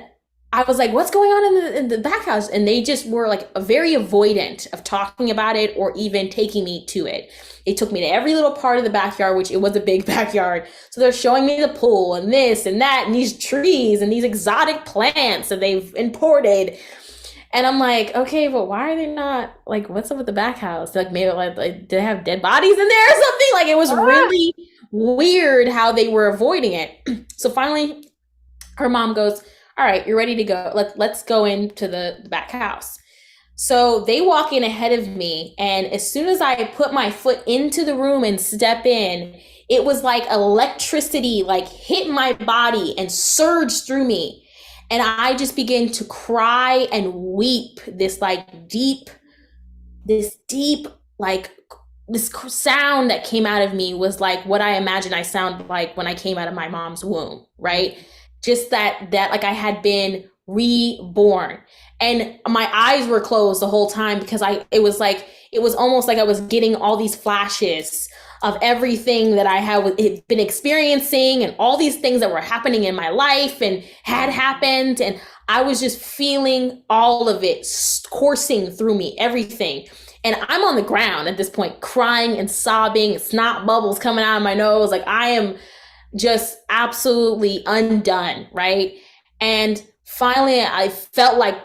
I was like, what's going on in the back house? And they just were like very avoidant of talking about it or even taking me to it. They took me to every little part of the backyard, which it was a big backyard. So they're showing me the pool and this and that and these trees and these exotic plants that they've imported. And I'm like, okay, but why are they not like, what's up with the back house? Like maybe like did they have dead bodies in there or something? Like it was really weird how they were avoiding it. So finally her mom goes, all right, you're ready to go. Let's go into the back house. So they walk in ahead of me, and as soon as I put my foot into the room and step in, it was like electricity like hit my body and surged through me. And I just began to cry and weep. This deep, like this sound that came out of me was like what I imagine I sound like when I came out of my mom's womb, right? Just that like I had been reborn, and my eyes were closed the whole time because it was almost like I was getting all these flashes of everything that I had been experiencing and all these things that were happening in my life and had happened. And I was just feeling all of it coursing through me, everything. And I'm on the ground at this point, crying and sobbing, snot bubbles coming out of my nose. Like I am just absolutely undone, right? And finally, I felt like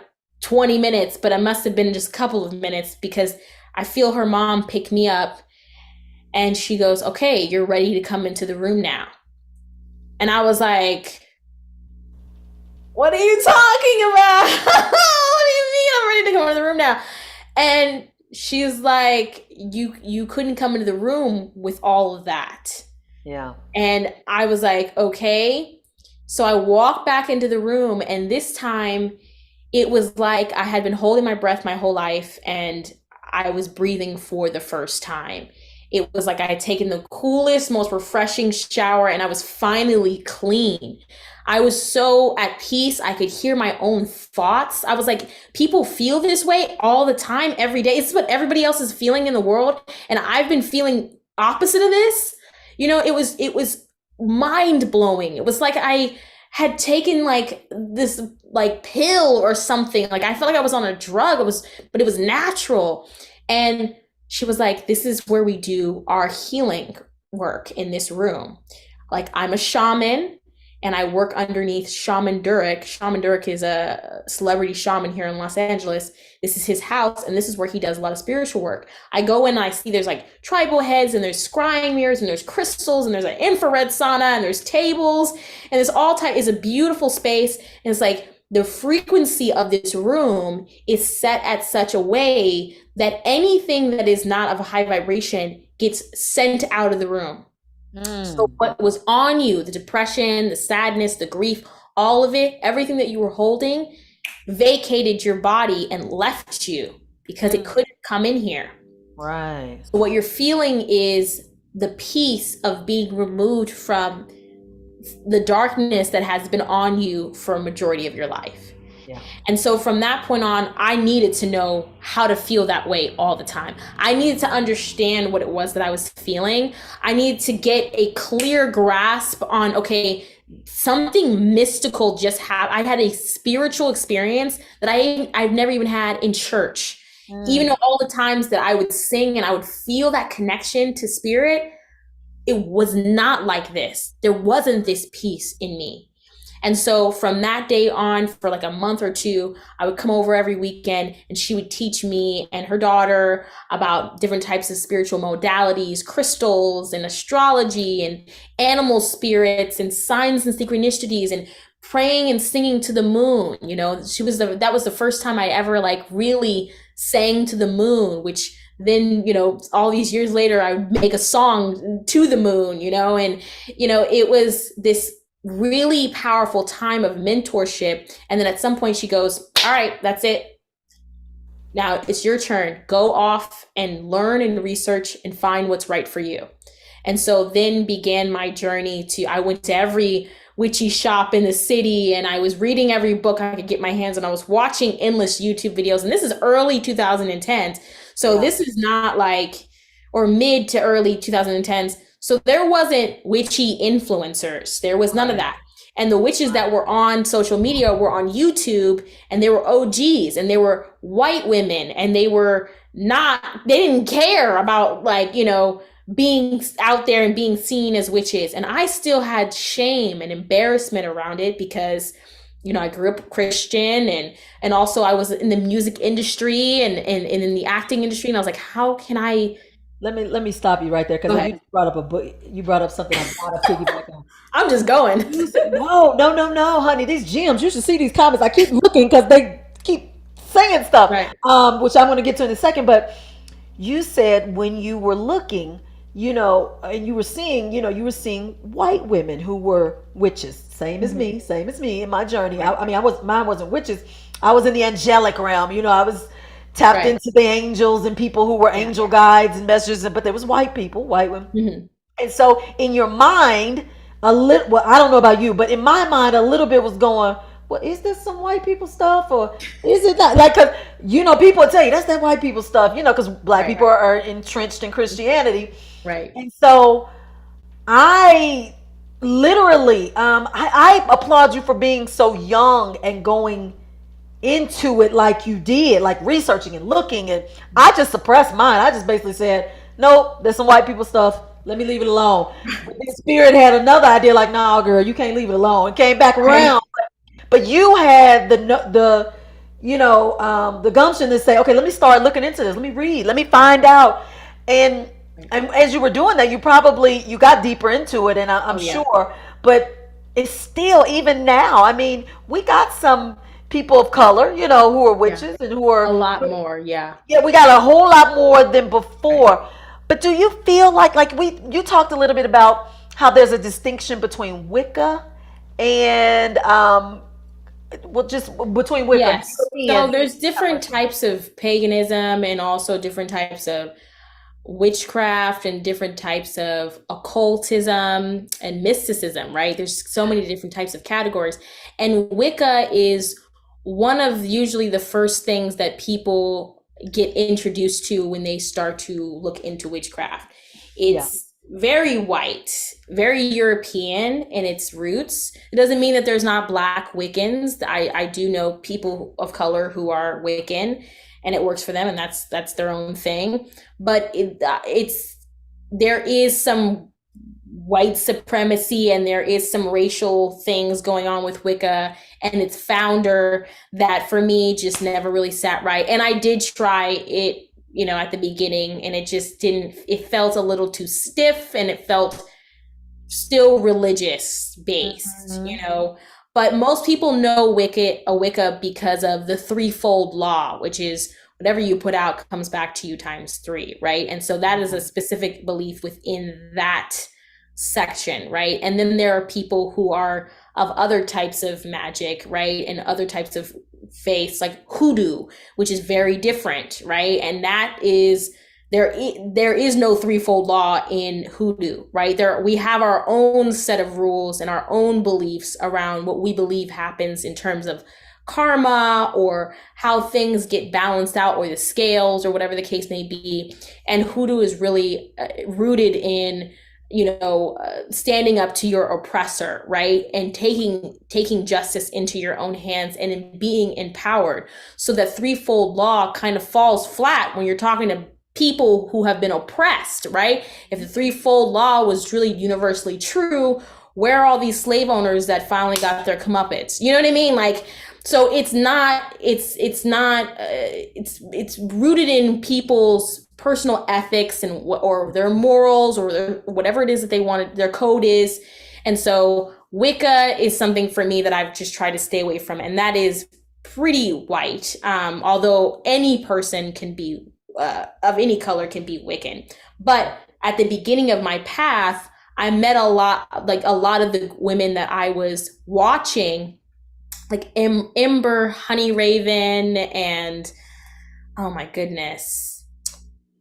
20 minutes, but it must have been just a couple of minutes because I feel her mom pick me up and she goes, okay, you're ready to come into the room now. And I was like, what are you talking about? What do you mean I'm ready to come into the room now? And she's like, you couldn't come into the room with all of that. Yeah. And I was like, okay. So I walked back into the room, and this time it was like I had been holding my breath my whole life and I was breathing for the first time. It was like I had taken the coolest, most refreshing shower and I was finally clean. I was so at peace. I could hear my own thoughts. I was like, people feel this way all the time, every day. It's what everybody else is feeling in the world. And I've been feeling opposite of this. You know, it was mind blowing. It was like I had taken like this like pill or something. Like I felt like I was on a drug. But it was natural. And she was like, this is where we do our healing work in this room. Like I'm a shaman and I work underneath Shaman Durek. Shaman Durek is a celebrity shaman here in Los Angeles. This is his house, and this is where he does a lot of spiritual work. I go in and I see there's like tribal heads, and there's scrying mirrors, and there's crystals, and there's an infrared sauna, and there's tables, and there's all type. It's a beautiful space, and it's like the frequency of this room is set at such a way that anything that is not of a high vibration gets sent out of the room. So what was on you, the depression, the sadness, the grief, all of it, everything that you were holding, vacated your body and left you because it couldn't come in here. Right. What you're feeling is the peace of being removed from the darkness that has been on you for a majority of your life. Yeah. And so from that point on, I needed to know how to feel that way all the time. I needed to understand what it was that I was feeling. I needed to get a clear grasp on, okay, something mystical just happened. I had a spiritual experience that I've never even had in church. Even all the times that I would sing and I would feel that connection to spirit, it was not like this. There wasn't this peace in me. And so from that day on, for like a month or two, I would come over every weekend and she would teach me and her daughter about different types of spiritual modalities, crystals and astrology and animal spirits and signs and synchronicities and praying and singing to the moon. You know, that was the first time I ever like really sang to the moon, which then, you know, all these years later, I would make a song to the moon, you know, and, you know, it was this really powerful time of mentorship. And then at some point she goes, all right, that's it. Now it's your turn. Go off and learn and research and find what's right for you. And so then began my journey I went to every witchy shop in the city and I was reading every book I could get my hands on. I was watching endless YouTube videos, and this is early 2010s. So this is not like, or mid to early 2010s. So there wasn't witchy influencers. There was none of that. And the witches that were on social media were on YouTube, and they were OGs, and they were white women, and they didn't care about like, you know, being out there and being seen as witches. And I still had shame and embarrassment around it because, you know, I grew up Christian and also I was in the music industry and in the acting industry. And I was like, how can I? Let me stop you right there, because you brought up a book. You brought up something I want to piggyback on. I'm just going. No, honey. These gems. You should see these comments. I keep looking because they keep saying stuff, right. Which I'm going to get to in a second. But you said when you were looking, you know, and you were seeing white women who were witches, same as me in my journey. Right. Mine wasn't witches. I was in the angelic realm. You know, I was tapped into the angels and people who were angel guides and messengers, but there was white women. And so in your mind, I don't know about you, but in my mind, a little bit was going, well, is this some white people stuff, or is it not? Like, cause you know, people will tell you that's that white people stuff, you know, because black people are entrenched in Christianity. Right. And so I literally, I applaud you for being so young and going into it like you did, like researching and looking. And I just suppressed mine. I just basically said, nope, there's some white people stuff. Let me leave it alone. But the spirit had another idea, like, nah, girl, you can't leave it alone. It came back around. But you had the gumption to say, okay, let me start looking into this. Let me read. Let me find out. And as you were doing that, you got deeper into it, and I'm sure. But it's still, even now, I mean, we got some people of color, you know, who are witches and who are a lot more. Yeah, we got a whole lot more than before. But do you feel like you talked a little bit about how there's a distinction between Wicca and just between Wicca? Yes. So there's different types of paganism and also different types of witchcraft and different types of occultism and mysticism, right? There's so many different types of categories. And Wicca is one of usually the first things that people get introduced to when they start to look into witchcraft. It's very white, very European in its roots. It doesn't mean that there's not Black Wiccans. I do know people of color who are Wiccan, and it works for them, and that's their own thing. But there is some white supremacy and there is some racial things going on with Wicca and its founder that for me just never really sat right. And I did try it, you know, at the beginning, and it just it felt a little too stiff, and it felt still religious based, you know. But most people know Wicca because of the threefold law, which is whatever you put out comes back to you times 3, right? And so that is a specific belief within that section, right? And then there are people who are of other types of magic, right? And other types of faiths, like hoodoo, which is very different, right? And that is there is no threefold law in hoodoo, right? We have our own set of rules and our own beliefs around what we believe happens in terms of karma or how things get balanced out, or the scales, or whatever the case may be. And hoodoo is really rooted in, standing up to your oppressor, right? And taking justice into your own hands and in being empowered. So that threefold law kind of falls flat when you're talking to people who have been oppressed, right? If the threefold law was truly universally true, where are all these slave owners that finally got their comeuppance? You know what I mean? Like, so it's rooted in people's personal ethics and or their morals, or whatever it is that they wanted, their code is. And so Wicca is something for me that I've just tried to stay away from, and that is pretty white. Although any person can be of any color can be Wiccan. But at the beginning of my path, I met a lot of the women that I was watching, like Ember, Honey Raven, and oh my goodness,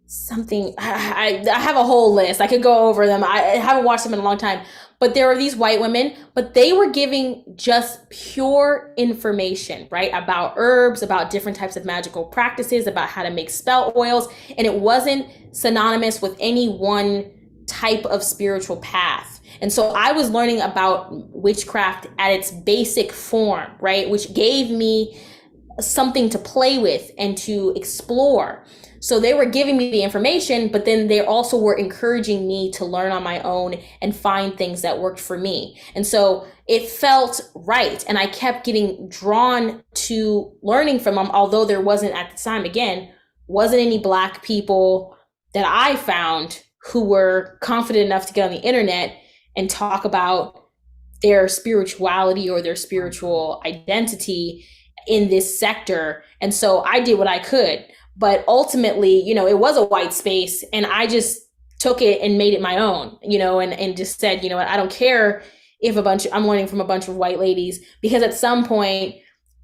something. I have a whole list. I could go over them. I haven't watched them in a long time. But there were these white women, but they were giving just pure information, right? About herbs, about different types of magical practices, about how to make spell oils. And it wasn't synonymous with any one type of spiritual path. And so I was learning about witchcraft at its basic form, right? Which gave me something to play with and to explore. So they were giving me the information, but then they also were encouraging me to learn on my own and find things that worked for me. And so it felt right. And I kept getting drawn to learning from them, although there wasn't at the time, again, wasn't any Black people that I found who were confident enough to get on the internet and talk about their spirituality or their spiritual identity in this sector. And so I did what I could. But ultimately, it was a white space, and I just took it and made it my own, and just said, what, I don't care if I'm learning from a bunch of white ladies, because at some point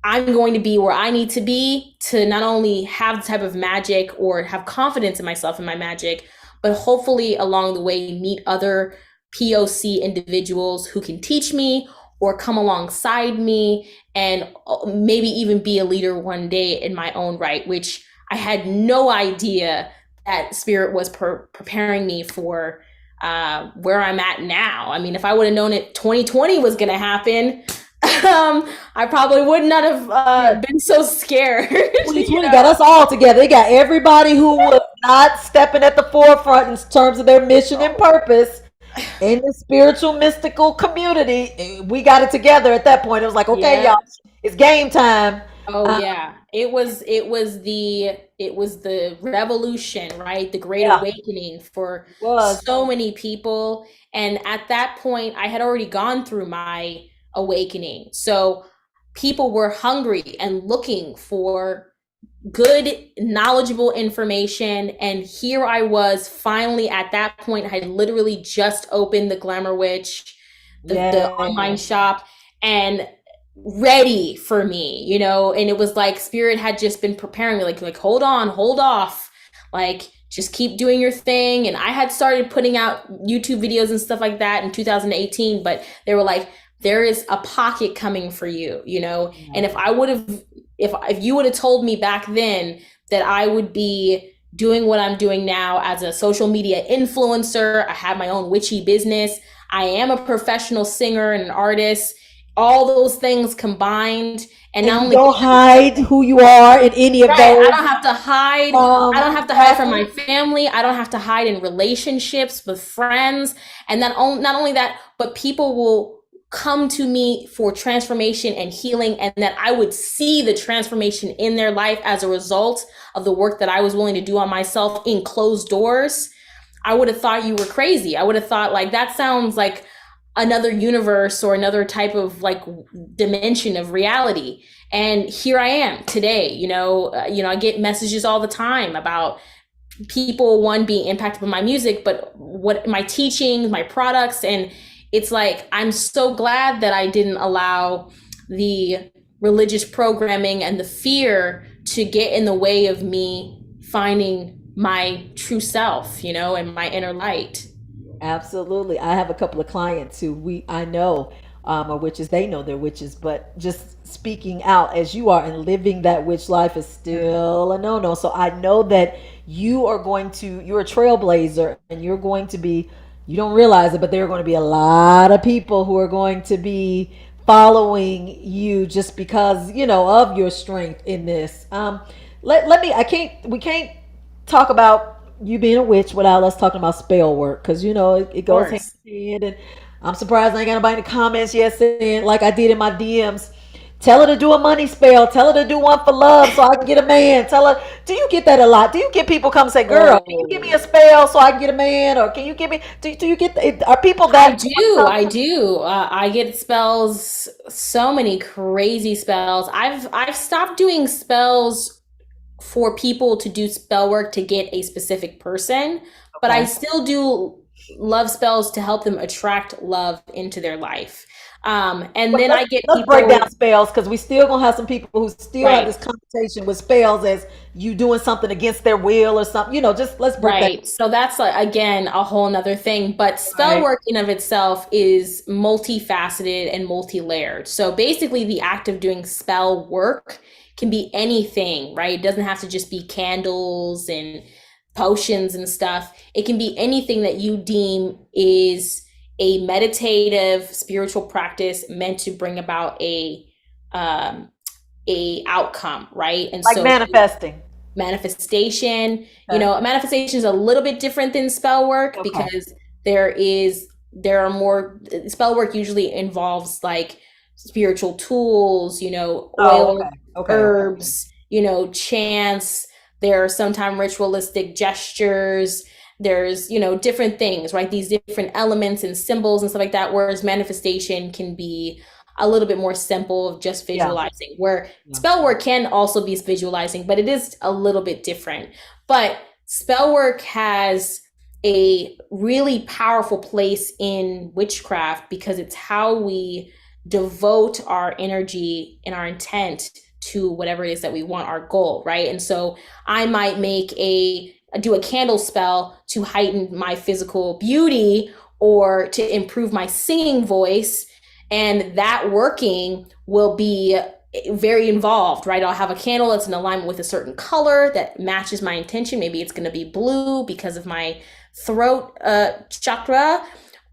I'm going to be where I need to be to not only have the type of magic or have confidence in myself and my magic, but hopefully along the way meet other POC individuals who can teach me or come alongside me and maybe even be a leader one day in my own right, which I had no idea that Spirit was preparing me for where I'm at now. I mean, if I would have known it 2020 was going to happen, I probably would not have been so scared. 2020 got us all together. They got everybody who was not stepping at the forefront in terms of their mission and purpose in the spiritual mystical community. We got it together at that point. It was like, okay, y'all, it's game time. Oh yeah. It was the revolution, right? The Great Awakening for so many people. And at that point, I had already gone through my awakening. So people were hungry and looking for good, knowledgeable information. And here I was finally at that point. I had literally just opened the Glamour Witch, the online shop, and ready for me, and it was like Spirit had just been preparing me, like hold on, hold off, like just keep doing your thing. And I had started putting out YouTube videos and stuff like that in 2018, but they were like, there is a pocket coming for you, and if you would have told me back then that I would be doing what I'm doing now as a social media influencer, I have my own witchy business, I am a professional singer and an artist, all those things combined, and not only don't hide who you are in any of those. I don't have to hide. I don't have to hide from my family. I don't have to hide in relationships with friends. And not only that, but people will come to me for transformation and healing, and that I would see the transformation in their life as a result of the work that I was willing to do on myself in closed doors. I would have thought you were crazy. I would have thought, like, that sounds like another universe or another type of like dimension of reality. And here I am today. I get messages all the time about people, one, being impacted by my music, but what my teaching, my products. And it's like, I'm so glad that I didn't allow the religious programming and the fear to get in the way of me finding my true self, and my inner light. Absolutely. I have a couple of clients who I know are witches. They know they're witches, but just speaking out as you are and living that witch life is still a no-no. So I know that you're a trailblazer and you're going to be, you don't realize it, but there are going to be a lot of people who are going to be following you just because, of your strength in this. We can't talk about you being a witch without us talking about spell work because it Of goes hand course. in hand. And I'm surprised I ain't got nobody in the comments yet saying like I did in my DMs. Tell her to do a money spell. Tell her to do one for love so I can get a man. Tell her. Do you get that a lot? Do you get people come say, "Girl, can you give me a Oh, spell so I can get a man?" Or can you give me? Do you get? Are people I that? do. I do. I get spells, so many crazy spells. I've stopped doing spells for people to do spell work to get a specific person, but I Okay. still do love spells to help them attract love into their life. And Wait, then I get let's break down people, spells because we still gonna have some people who still have right. this connotation with spells as you doing something against their will or something. Just let's break that. Right. So that's like, again, a whole nother thing. But spell Right. work in of itself is multifaceted and multi-layered. So basically the act of doing spell work can be anything, right? It doesn't have to just be candles and potions and stuff. It can be anything that you deem is a meditative spiritual practice meant to bring about um a outcome, right? And Like so manifesting. manifestation. Okay. Manifestation is a little bit different than spell work Okay. because there are more spell work usually involves like spiritual tools, Oh, oil, okay. Okay. Okay. herbs, chants. There are sometimes ritualistic gestures. There's, different things, right? These different elements and symbols and stuff like that. Whereas manifestation can be a little bit more simple of just Yeah. visualizing, where Yeah. spell work can also be visualizing, but it is a little bit different. But spell work has a really powerful place in witchcraft because it's how we devote our energy and our intent to whatever it is that we want, our goal, right? And so I might do a candle spell to heighten my physical beauty or to improve my singing voice, and that working will be very involved, right? I'll have a candle that's in alignment with a certain color that matches my intention. Maybe it's going to be blue because of my throat chakra,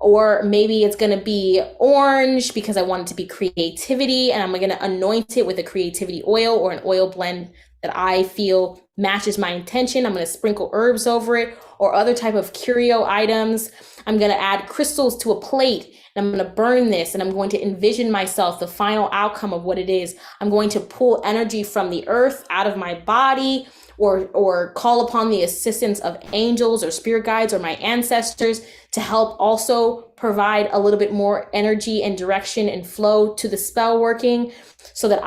or maybe it's going to be orange because I want it to be creativity, and I'm going to anoint it with a creativity oil or an oil blend that I feel matches my intention. I'm going to sprinkle herbs over it or other type of curio items. I'm going to add crystals to a plate, and I'm going to burn this, and I'm going to envision myself the final outcome of what it is. I'm going to pull energy from the earth out of my body, or call upon the assistance of angels or spirit guides or my ancestors to help also provide a little bit more energy and direction and flow to the spell working, so that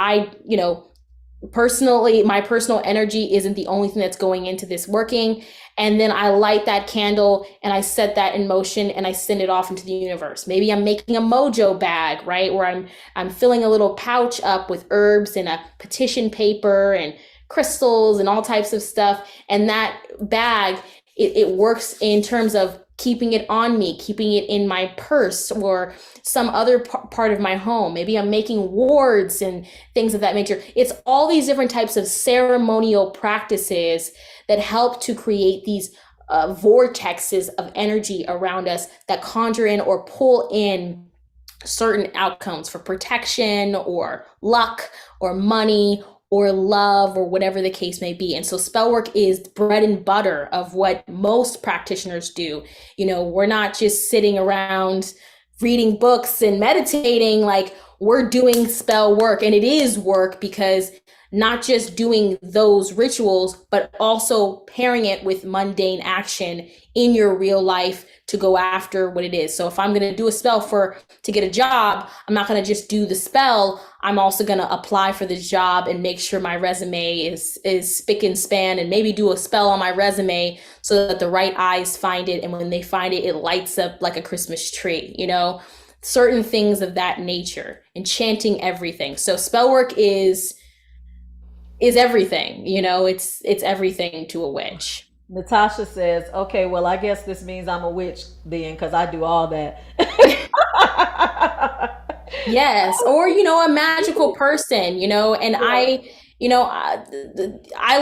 personally, my personal energy isn't the only thing that's going into this working. And then I light that candle and I set that in motion and I send it off into the universe. Maybe I'm making a mojo bag, right? Where I'm filling a little pouch up with herbs and a petition paper and crystals and all types of stuff. And that bag, it works in terms of keeping it on me, keeping it in my purse or some other part of my home. Maybe I'm making wards and things of that nature. It's all these different types of ceremonial practices that help to create these vortexes of energy around us that conjure in or pull in certain outcomes for protection or luck or money or love or whatever the case may be. And so spell work is bread and butter of what most practitioners do. We're not just sitting around reading books and meditating, like we're doing spell work, and it is work because not just doing those rituals, but also pairing it with mundane action in your real life to go after what it is. So if I'm going to do a spell to get a job, I'm not going to just do the spell. I'm also going to apply for the job and make sure my resume is spick and span, and maybe do a spell on my resume so that the right eyes find it, and when they find it, it lights up like a Christmas tree, certain things of that nature, enchanting everything. So spell work is everything, it's everything to a witch. Natasha says, okay, well, I guess this means I'm a witch then, because I do all that. Yes, or a magical person, and I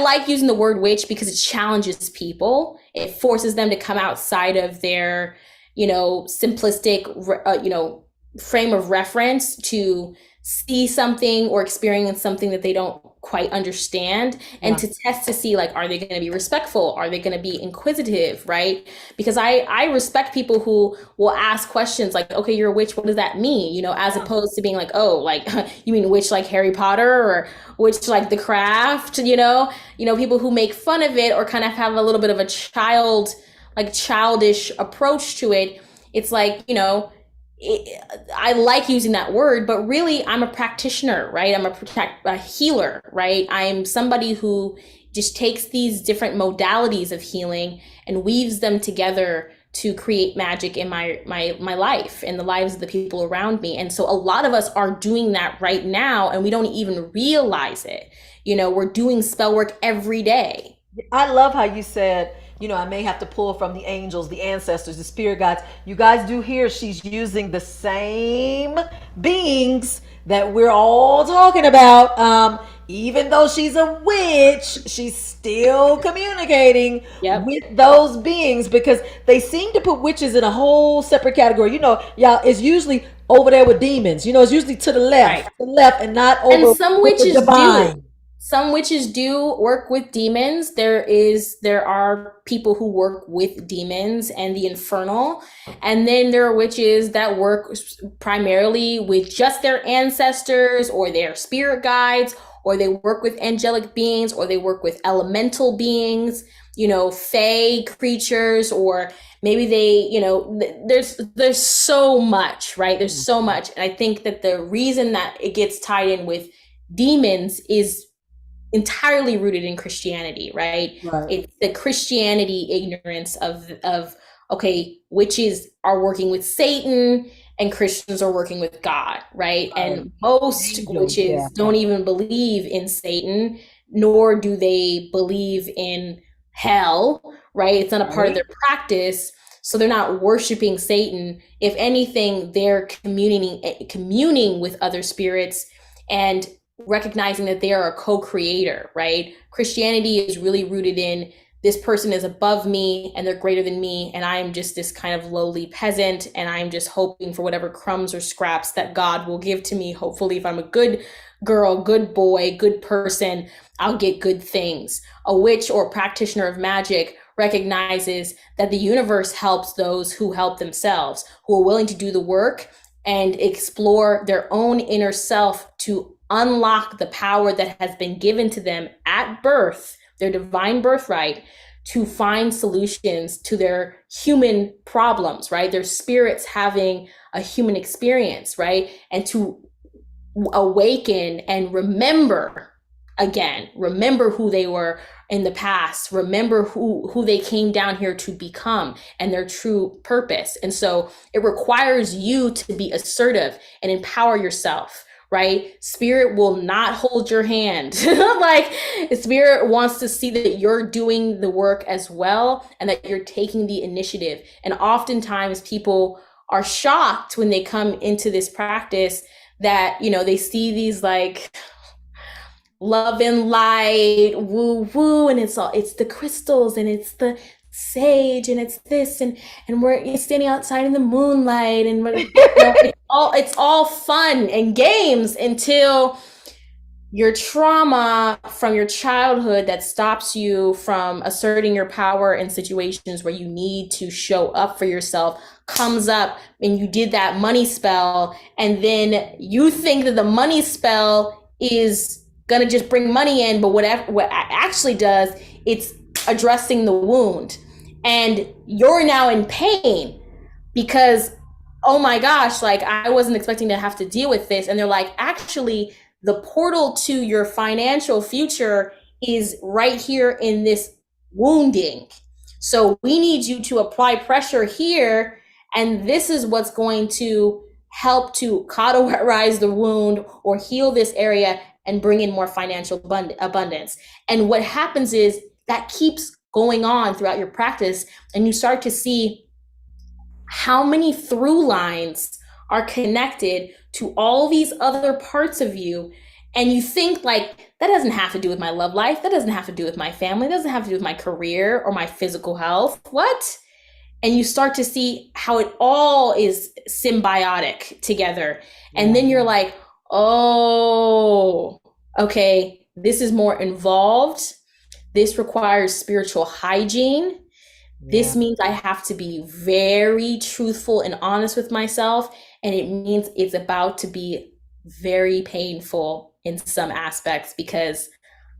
like using the word witch because it challenges people. It forces them to come outside of their, simplistic, frame of reference to see something or experience something that they don't quite understand, and Right. to test to see, like, are they going to be respectful? Are they going to be inquisitive, right? Because I respect people who will ask questions like, okay, you're a witch, what does that mean? As opposed to being like, oh, like, you mean witch like Harry Potter, or witch like The Craft, people who make fun of it or kind of have a little bit of a childish approach to it. It's like, I like using that word, but really I'm a practitioner, right? I'm a healer, right? I'm somebody who just takes these different modalities of healing and weaves them together to create magic in my life and the lives of the people around me. And so a lot of us are doing that right now, and we don't even realize it. We're doing spell work every day. I love how you said, I may have to pull from the angels, the ancestors, the spirit guides. You guys do hear she's using the same beings that we're all talking about. Even though she's a witch, she's still communicating Yep. with those beings, because they seem to put witches in a whole separate category. Y'all, it's usually over there with demons. It's usually Right. to the left, and not And over with the divine. some witches do work with demons. There are people who work with demons and the infernal, and then there are witches that work primarily with just their ancestors or their spirit guides, or they work with angelic beings, or they work with elemental beings, fae creatures, or maybe there's so much, right? There's so much. And I think that the reason that it gets tied in with demons is entirely rooted in Christianity, right? Right. It's the Christianity ignorance of okay, witches are working with Satan and Christians are working with God, right? And most Angels, witches yeah. don't even believe in Satan, nor do they believe in hell, right? It's not a part of their practice. So they're not worshiping Satan. If anything, they're communing with other spirits and recognizing that they are a co-creator, right? Christianity is really rooted in this person is above me and they're greater than me, and I'm just this kind of lowly peasant, and I'm just hoping for whatever crumbs or scraps that God will give to me. Hopefully, if I'm a good girl, good boy, good person, I'll get good things. A witch or practitioner of magic recognizes that the universe helps those who help themselves, who are willing to do the work and explore their own inner self to unlock the power that has been given to them at birth, their divine birthright, to find solutions to their human problems, right? Their spirits having a human experience, right? And to awaken and remember again, remember who they were in the past, remember who they came down here to become and their true purpose. And so it requires you to be assertive and empower yourself, right? Spirit will not hold your hand. Like, Spirit wants to see that you're doing the work as well and that you're taking the initiative. And oftentimes people are shocked when they come into this practice that, they see these like love and light, woo woo, and it's the crystals and it's the sage and it's this and we're standing outside in the moonlight and it's all fun and games until your trauma from your childhood that stops you from asserting your power in situations where you need to show up for yourself comes up, and you did that money spell, and then you think that the money spell is gonna just bring money in, but what it actually does, it's addressing the wound, and you're now in pain because, oh my gosh, like, I wasn't expecting to have to deal with this. And they're like, actually, the portal to your financial future is right here in this wounding. So we need you to apply pressure here, and this is what's going to help to cauterize the wound or heal this area and bring in more financial abundance. And what happens is that keeps going on throughout your practice, and you start to see how many through lines are connected to all these other parts of you. And you think like, that doesn't have to do with my love life. That doesn't have to do with my family. That doesn't have to do with my career or my physical health. What? And you start to see how it all is symbiotic together. And then you're like, oh, okay, this is more involved. This requires spiritual hygiene. This means I have to be very truthful and honest with myself. And it means it's about to be very painful in some aspects, because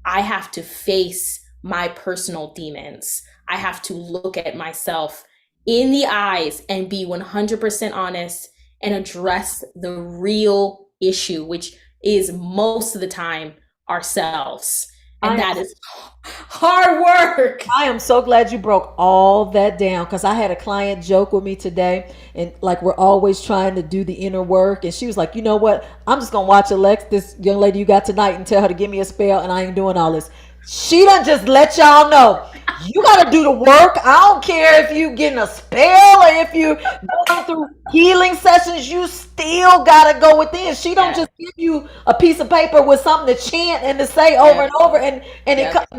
I have to face my personal demons. I have to look at myself in the eyes and be 100% honest and address the real issue, which is most of the time ourselves. And that is hard work. I am so glad you broke all that down, because I had a client joke with me today, and like, we're always trying to do the inner work, and she was like, you know what, I'm just gonna watch Alexis, this young lady you got tonight, and tell her to give me a spell, and I ain't doing all this. She done just let y'all know, you gotta do the work. I don't care if you getting a spell or if you going through healing sessions, you still gotta go within. She don't just give you a piece of paper with something to chant and to say over and over, and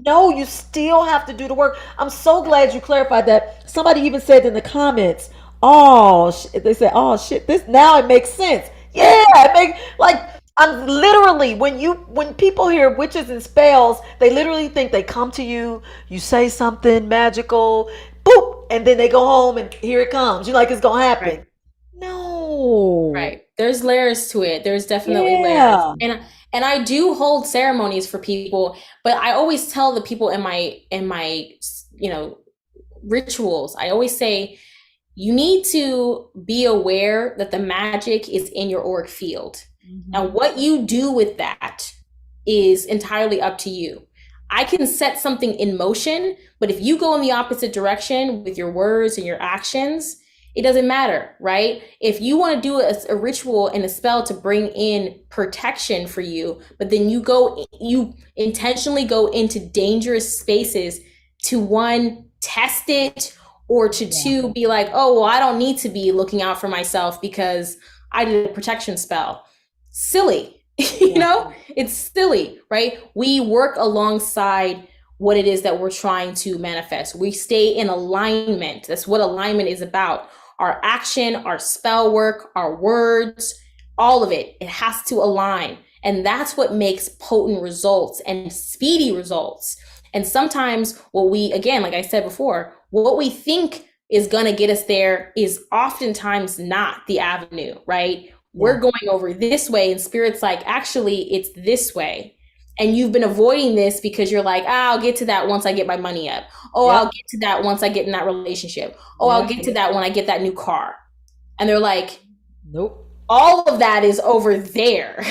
no, you still have to do the work. I'm so glad you clarified that. Somebody even said in the comments, oh, they said, oh shit, this now it makes sense. Yeah, it makes, like, I'm literally, when people hear witches and spells, they literally think they come to you, you say something magical, boop, and then they go home and here it comes. You're like, it's gonna happen. Right. No. Right. There's layers to it. There's definitely layers. And I do hold ceremonies for people, but I always tell the people in my rituals, I always say, you need to be aware that the magic is in your auric field. Now, what you do with that is entirely up to you. I can set something in motion, but if you go in the opposite direction with your words and your actions, it doesn't matter, right? If you want to do a ritual and a spell to bring in protection for you, but then you intentionally go into dangerous spaces to, one, test it, or to two, be like, oh, well, I don't need to be looking out for myself because I did a protection spell. Silly, it's silly, right? We work alongside what it is that we're trying to manifest. We stay in alignment. That's what alignment is about. Our action, our spell work, our words, all of it has to align. And that's what makes potent results and speedy results. And sometimes what we, again, like I said before, what we think is going to get us there is oftentimes not the avenue, right? We're going over this way, and Spirit's like, actually, it's this way. And you've been avoiding this because you're like, I'll get to that once I get my money up. Oh, I'll get to that once I get in that relationship. Oh, I'll get to that when I get that new car. And they're like, nope. All of that is over there,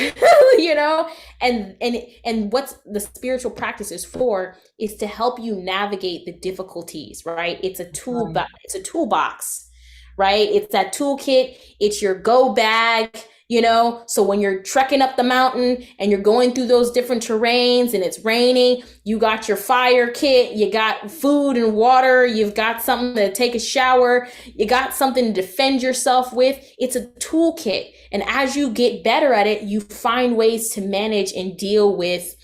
and what's the spiritual practice is for is to help you navigate the difficulties, right? It's a toolbox, right? It's that toolkit. It's your go bag, so when you're trekking up the mountain and you're going through those different terrains and it's raining, you got your fire kit, you got food and water, you've got something to take a shower, you got something to defend yourself with. It's a toolkit. And as you get better at it, you find ways to manage and deal with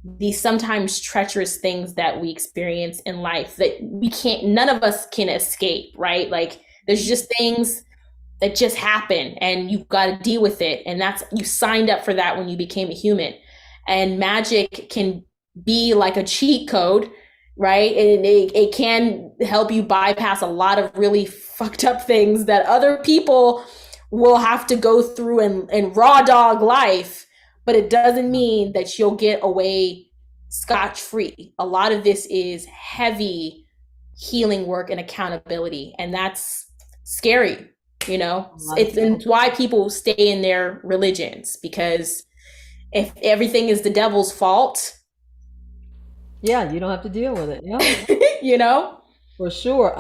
these sometimes treacherous things that we experience in life that none of us can escape, right? Like, there's just things that just happen and you've got to deal with it. And you signed up for that when you became a human. And magic can be like a cheat code, right? And it can help you bypass a lot of really fucked up things that other people will have to go through and raw dog life. But it doesn't mean that you'll get away scotch-free. A lot of this is heavy healing work and accountability. And that's scary. It's why people stay in their religions, because if everything is the devil's fault, you don't have to deal with it. For sure.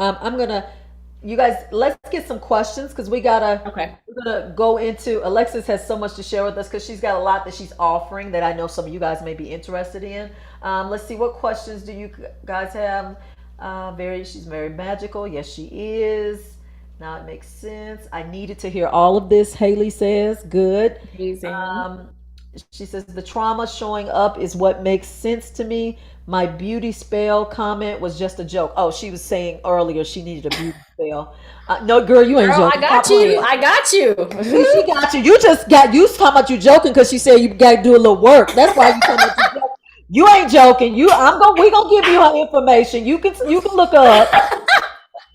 You guys, let's get some questions, because we're gonna go into, Alexis has so much to share with us because she's got a lot that she's offering that I know some of you guys may be interested in. Let's see, what questions do you guys have? She's very magical. Yes, she is. Now it makes sense. I needed to hear all of this, Haley says. Good. Amazing. Um, she says, the trauma showing up is what makes sense to me. My beauty spell comment was just a joke. Oh, she was saying earlier she needed a beauty spell. No, girl, you ain't Girl, I joking. Stop got you. playing. I got you. She got you. You just got you talking about you joking because she said you got to do a little work. That's why you talking about you joking. You ain't joking. We gonna give you her information. You can look her up.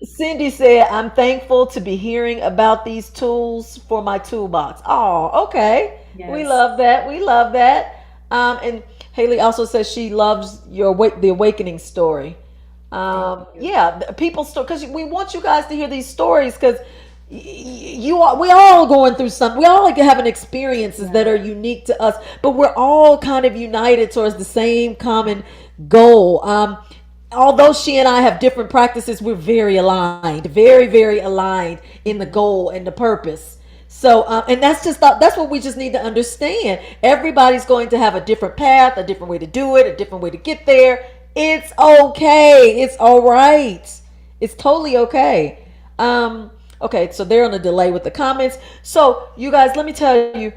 Cindy said, I'm thankful to be hearing about these tools for my toolbox. Oh, okay. We Yes. love that. We love that. And Haley also says she loves the awakening story. Thank you. Yeah, people because we want you guys to hear these stories because we all going through something. We all like having experiences that Yeah. are unique to us, but we're all kind of united towards the same common goal. Although she and I have different practices, we're very aligned, very, very aligned in the goal and the purpose. So, and that's what we just need to understand. Everybody's going to have a different path, a different way to do it, a different way to get there. It's okay. It's all right. It's totally okay. Okay, so they're on a delay with the comments. So, you guys, let me tell you,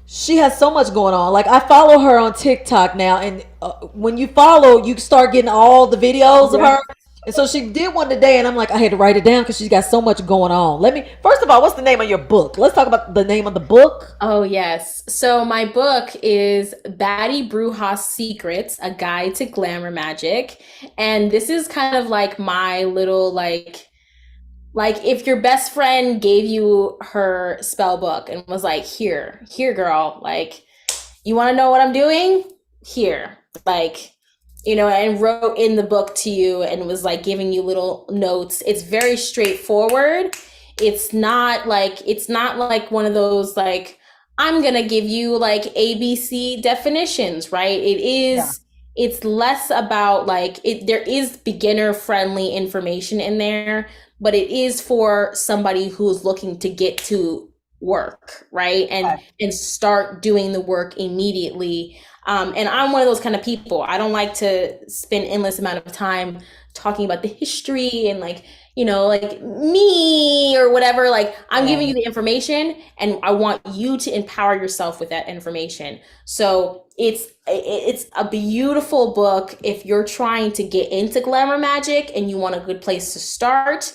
she has so much going on. Like I follow her on TikTok now, and when you follow, you start getting all the videos of Yeah. her. And so she did one today, and I'm like, I had to write it down because she's got so much going on. First of all, what's the name of your book? Let's talk about the name of the book. Oh, yes. So my book is Baddie Bruja Secrets, A Guide to Glamour Magic. And this is kind of like my little like if your best friend gave you her spell book and was like, here, girl, like, you want to know what I'm doing? Here. Like, and wrote in the book to you and was like giving you little notes. It's very straightforward. It's not like one of those like I'm going to give you like ABC definitions, right? It's less about like there is beginner friendly information in there, but it is for somebody who's looking to get to work, right? And start doing the work immediately. And I'm one of those kind of people. I don't like to spend endless amount of time talking about the history and like me or whatever. Like I'm giving you the information and I want you to empower yourself with that information. So it's a beautiful book if you're trying to get into glamour magic and you want a good place to start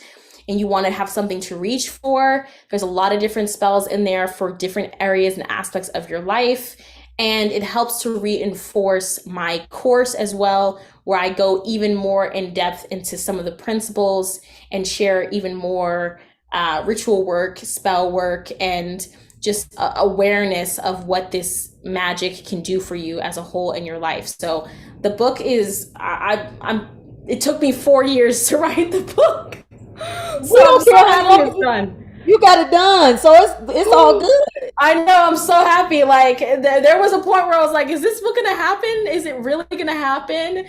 and you want to have something to reach for. There's a lot of different spells in there for different areas and aspects of your life. And it helps to reinforce my course as well, where I go even more in depth into some of the principles and share even more ritual work, spell work, and just awareness of what this magic can do for you as a whole in your life. So the book is, it took me 4 years to write the book. We don't care how long It's done. you got it done, so it's all good. I know, I'm so happy. Like there was a point where I was like, is this book gonna happen? Is it really gonna happen?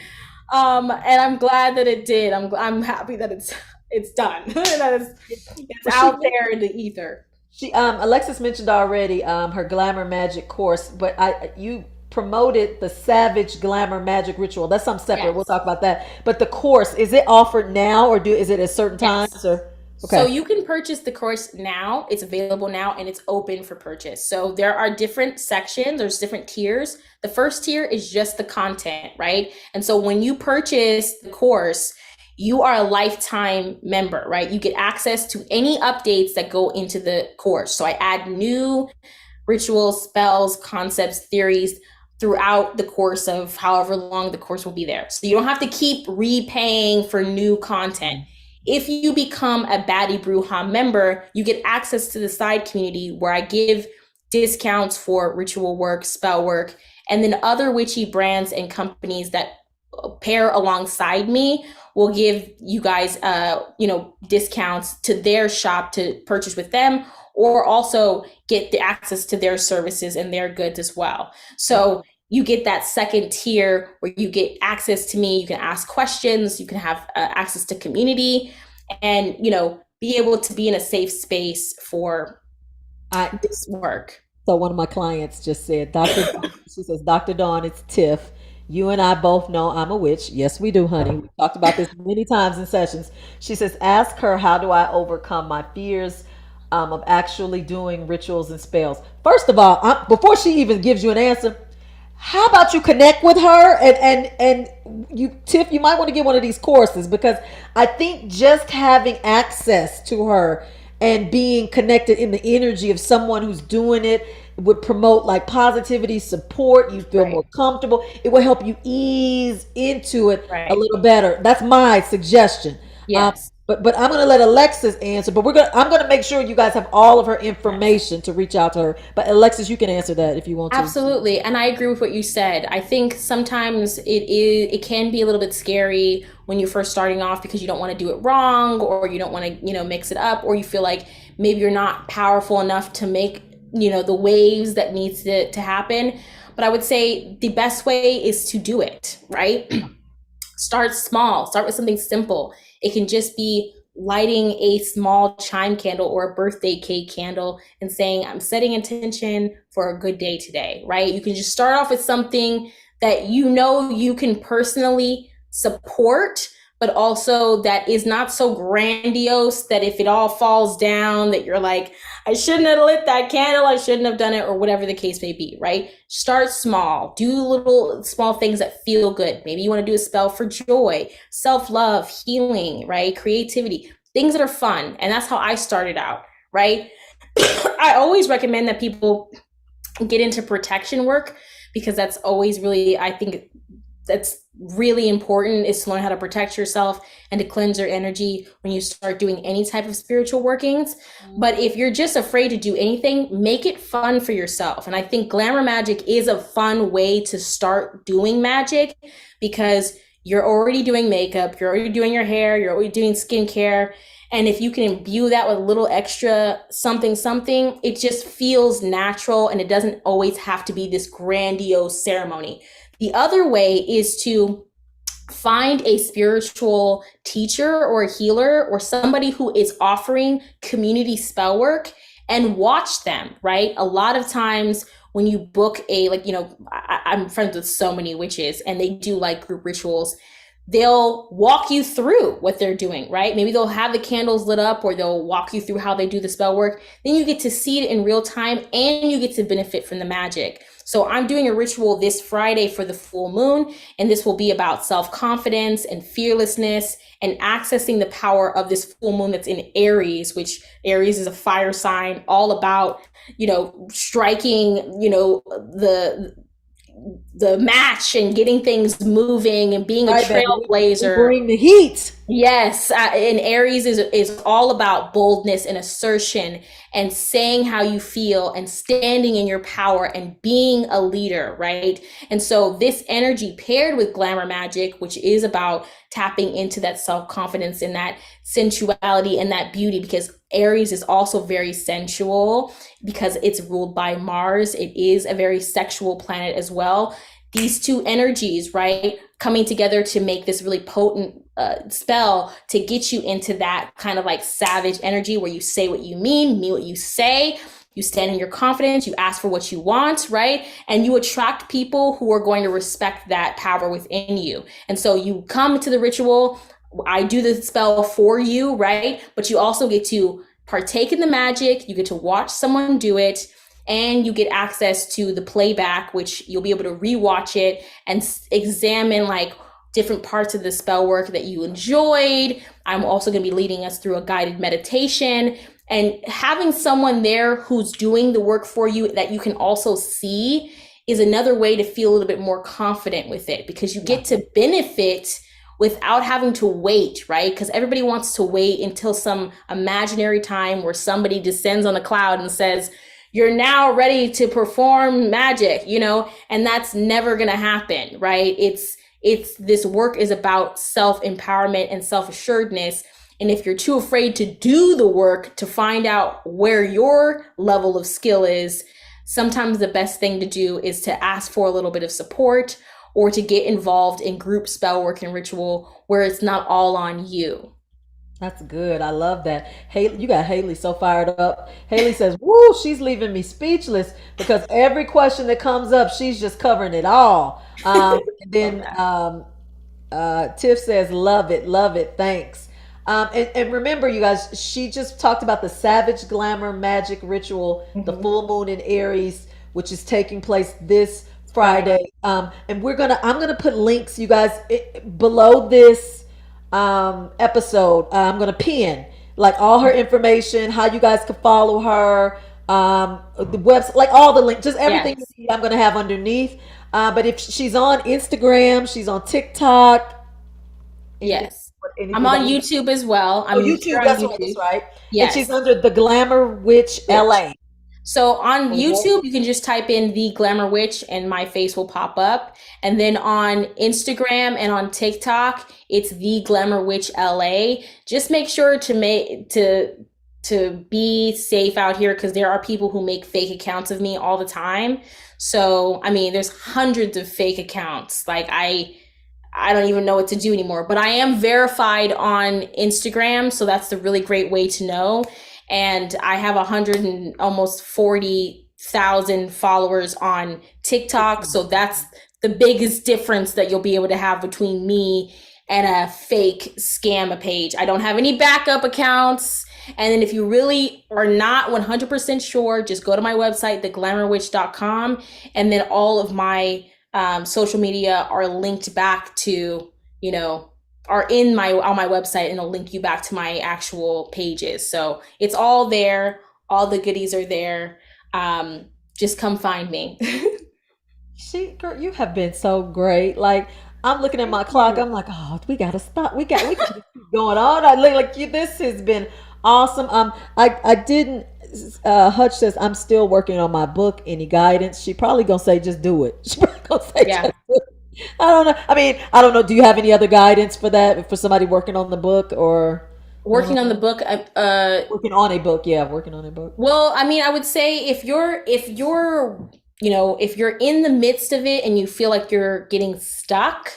And I'm glad that it did. I'm happy that it's done. That it's out there in the ether. She Alexis mentioned already her glamour magic course, but you promoted the Savage Glamour Magic Ritual. That's something separate. Yes. We'll talk about that. But the course, is it offered now or is it at certain Yes. times or So you can purchase the course now. It's available now and it's open for purchase. So there are different sections, there's different tiers. The first tier is just the content, right? And so when you purchase the course, you are a lifetime member, right? You get access to any updates that go into the course. So I add new rituals, spells, concepts, theories throughout the course of however long the course will be there. So you don't have to keep repaying for new content. If you become a Baddie Bruja member, you get access to the side community where I give discounts for ritual work, spell work, and then other witchy brands and companies that pair alongside me will give you guys, discounts to their shop to purchase with them, or also get the access to their services and their goods as well. So you get that second tier where you get access to me. You can ask questions. You can have access to community, and be able to be in a safe space for this work. So one of my clients just said, Dr. Dawn, she says, Dr. Dawn, it's Tiff. You and I both know I'm a witch. Yes, we do, honey. We talked about this many times in sessions. She says, ask her, how do I overcome my fears of actually doing rituals and spells? First of all, before she even gives you an answer, how about you connect with her and you, Tiff, you might want to get one of these courses, because I think just having access to her and being connected in the energy of someone who's doing it would promote like positivity, support. You feel more Right. comfortable. It will help you ease into it a Right. little better. That's my suggestion. Um, Yes. but I'm gonna let Alexis answer. But I'm gonna make sure you guys have all of her information to reach out to her. But Alexis, you can answer that if you want to. Absolutely. And I agree with what you said. I think sometimes it can be a little bit scary when you're first starting off because you don't want to do it wrong, or you don't want to, mix it up, or you feel like maybe you're not powerful enough to make, the waves that needs to happen. But I would say the best way is to do it, right? Start small, start with something simple. It can just be lighting a small chime candle or a birthday cake candle and saying, I'm setting intention for a good day today, right? You can just start off with something that you can personally support, but also that is not so grandiose that if it all falls down, that you're like, I shouldn't have lit that candle, I shouldn't have done it, or whatever the case may be, right? Start small, do little small things that feel good. Maybe you want to do a spell for joy, self-love, healing, right? Creativity, things that are fun. And that's how I started out, right? I always recommend that people get into protection work, because that's always really, I think that's really important, is to learn how to protect yourself and to cleanse your energy when you start doing any type of spiritual workings. But if you're just afraid to do anything, make it fun for yourself. And I think glamour magic is a fun way to start doing magic, because you're already doing makeup, you're already doing your hair, you're already doing skincare. And if you can imbue that with a little extra something, it just feels natural, and it doesn't always have to be this grandiose ceremony. The other way is to find a spiritual teacher or a healer or somebody who is offering community spell work and watch them, right? A lot of times when you book I'm friends with so many witches and they do like group rituals, they'll walk you through what they're doing, right? Maybe they'll have the candles lit up, or they'll walk you through how they do the spell work. Then you get to see it in real time and you get to benefit from the magic. So I'm doing a ritual this Friday for the full moon, and this will be about self-confidence and fearlessness and accessing the power of this full moon that's in Aries, which Aries is a fire sign, all about, striking, the match and getting things moving and being a trailblazer. Bring the heat. Yes, and Aries is all about boldness and assertion and saying how you feel and standing in your power and being a leader, right? And so this energy paired with glamour magic, which is about tapping into that self-confidence and that sensuality and that beauty, because Aries is also very sensual because it's ruled by Mars. It is a very sexual planet as well. These two energies, right, coming together to make this really potent spell to get you into that kind of like savage energy where you say what you mean what you say, you stand in your confidence, you ask for what you want, right? And you attract people who are going to respect that power within you. And so you come to the ritual, I do the spell for you, right? But you also get to partake in the magic, you get to watch someone do it, and you get access to the playback, which you'll be able to rewatch it and examine like different parts of the spell work that you enjoyed. I'm also going to be leading us through a guided meditation, and having someone there who's doing the work for you that you can also see is another way to feel a little bit more confident with it, because you get to benefit without having to wait, right? Because everybody wants to wait until some imaginary time where somebody descends on a cloud and says, you're now ready to perform magic, and that's never going to happen, right? It's this work is about self-empowerment and self-assuredness. And if you're too afraid to do the work to find out where your level of skill is, sometimes the best thing to do is to ask for a little bit of support or to get involved in group spell work and ritual where it's not all on you. That's good. I love that. Haley, you got Haley so fired up. Haley says, "Woo, she's leaving me speechless because every question that comes up, she's just covering it all." And Love then that. Tiff says, love it, thanks." And remember, you guys, she just talked about the Savage Glamour Magic Ritual, the Hmm. full moon in Aries, which is taking place this Friday. Friday. And I'm gonna put links, you guys, below this episode. I'm gonna pin like all her information, how you guys can follow her, the website, like all the links, just everything you Yes. need, I'm gonna have underneath. But if she's on Instagram, she's on TikTok. Anything, Yes. I'm anything on that YouTube as well. oh, I'm YouTube, here on that's right, that's YouTube. right. And she's Yes. under the Glamour Witch Witch. LA. So on Okay. YouTube, you can just type in the Glamour Witch and my face will pop up. And then on Instagram and on TikTok, it's the Glamour Witch LA. Just make sure to be safe out here because there are people who make fake accounts of me all the time. So, I mean, there's hundreds of fake accounts. Like I don't even know what to do anymore. But I am verified on Instagram, so that's the really great way to know. And I have 100 and almost 40,000 followers on TikTok, so that's the biggest difference that you'll be able to have between me and a fake scam page. I don't have any backup accounts. And then if you really are not 100% sure, just go to my website, theglamourwitch.com, and then all of my social media are linked back to, are in my on my website, and it'll link you back to my actual pages. So it's all there. All the goodies are there. Just come find me. Girl, you have been so great. Like I'm looking at my clock. I'm like, oh, we gotta stop. We gotta keep going on. I look like you. This has been awesome. I didn't. Hutch says I'm still working on my book. Any guidance? She probably gonna say just do it. She probably gonna say just Yeah. do it. I don't know. I mean, I don't know. Do you have any other guidance for that for somebody working on the book or I don't Working on the know. book. Working on a book? Yeah, working on a book. Well, I mean, I would say if you're in the midst of it and you feel like you're getting stuck,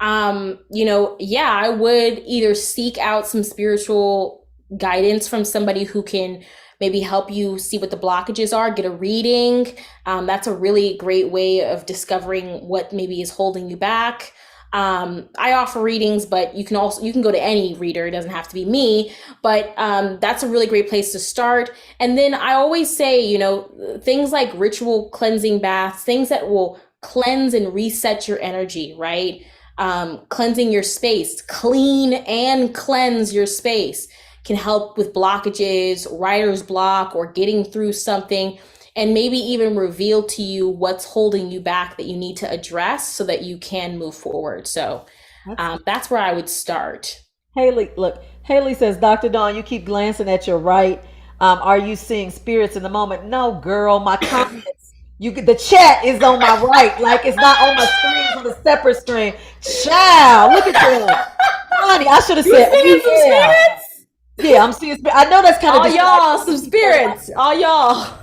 yeah, I would either seek out some spiritual guidance from somebody who can maybe help you see what the blockages are, get a reading. That's a really great way of discovering what maybe is holding you back. I offer readings, but you can go to any reader. It doesn't have to be me, but that's a really great place to start. And then I always say, things like ritual cleansing baths, things that will cleanse and reset your energy, right? Cleansing your space, clean and cleanse your space can help with blockages, writer's block, or getting through something, and maybe even reveal to you what's holding you back that you need to address so that you can move forward. So That's that's where I would start. Haley, look, Haley says, Dr. Dawn, you keep glancing at your right. Are you seeing spirits in the moment? No, girl, my comments. The chat is on my right, like it's not on my screen, it's on a separate screen. Child, look at that. Honey, I should have You said, seeing some oh yeah. spirits? Yeah, I'm seeing spirits. I know that's kind of All y'all, some distracting. spirits. All y'all.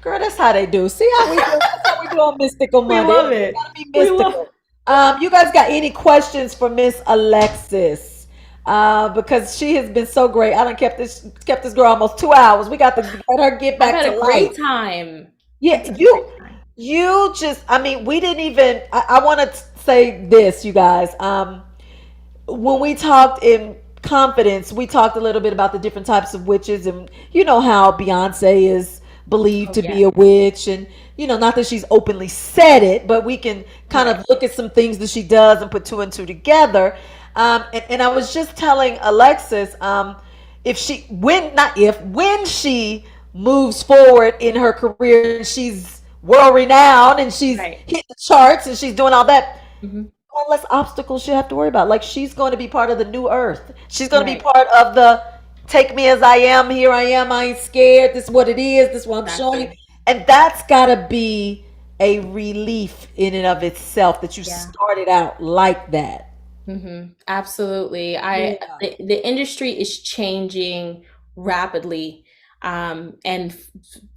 Girl, that's how they do. See how we do? That's how we do on Mystical We Monday. love It's it. gotta be We love mystical. You guys got any questions for Miss Alexis? Because she has been so great. I done kept this girl almost 2 hours. We got to let her get I've back had to a life. great time. Yeah, It's been a you great time. you just I mean, we didn't even I want to say this, you guys. When we talked in confidence, we talked a little bit about the different types of witches, and you know how Beyonce is believed Oh to yeah. be a witch, and not that she's openly said it, but we can kind Right. of look at some things that she does and put two and two together. And I was just telling Alexis, if she when not if when she moves forward in her career, and she's world renowned and she's Right. hitting the charts and she's doing all that, Hmm. one less obstacles she have to worry about. Like she's going to be part of the new earth. She's going to be Right. part of the take me as I am. Here I am. I ain't scared. This is what it is. This is what I'm showing you. Exactly. And that's got to be a relief in and of itself that you Yeah. started out like that. Absolutely. Yeah. The industry is changing rapidly. And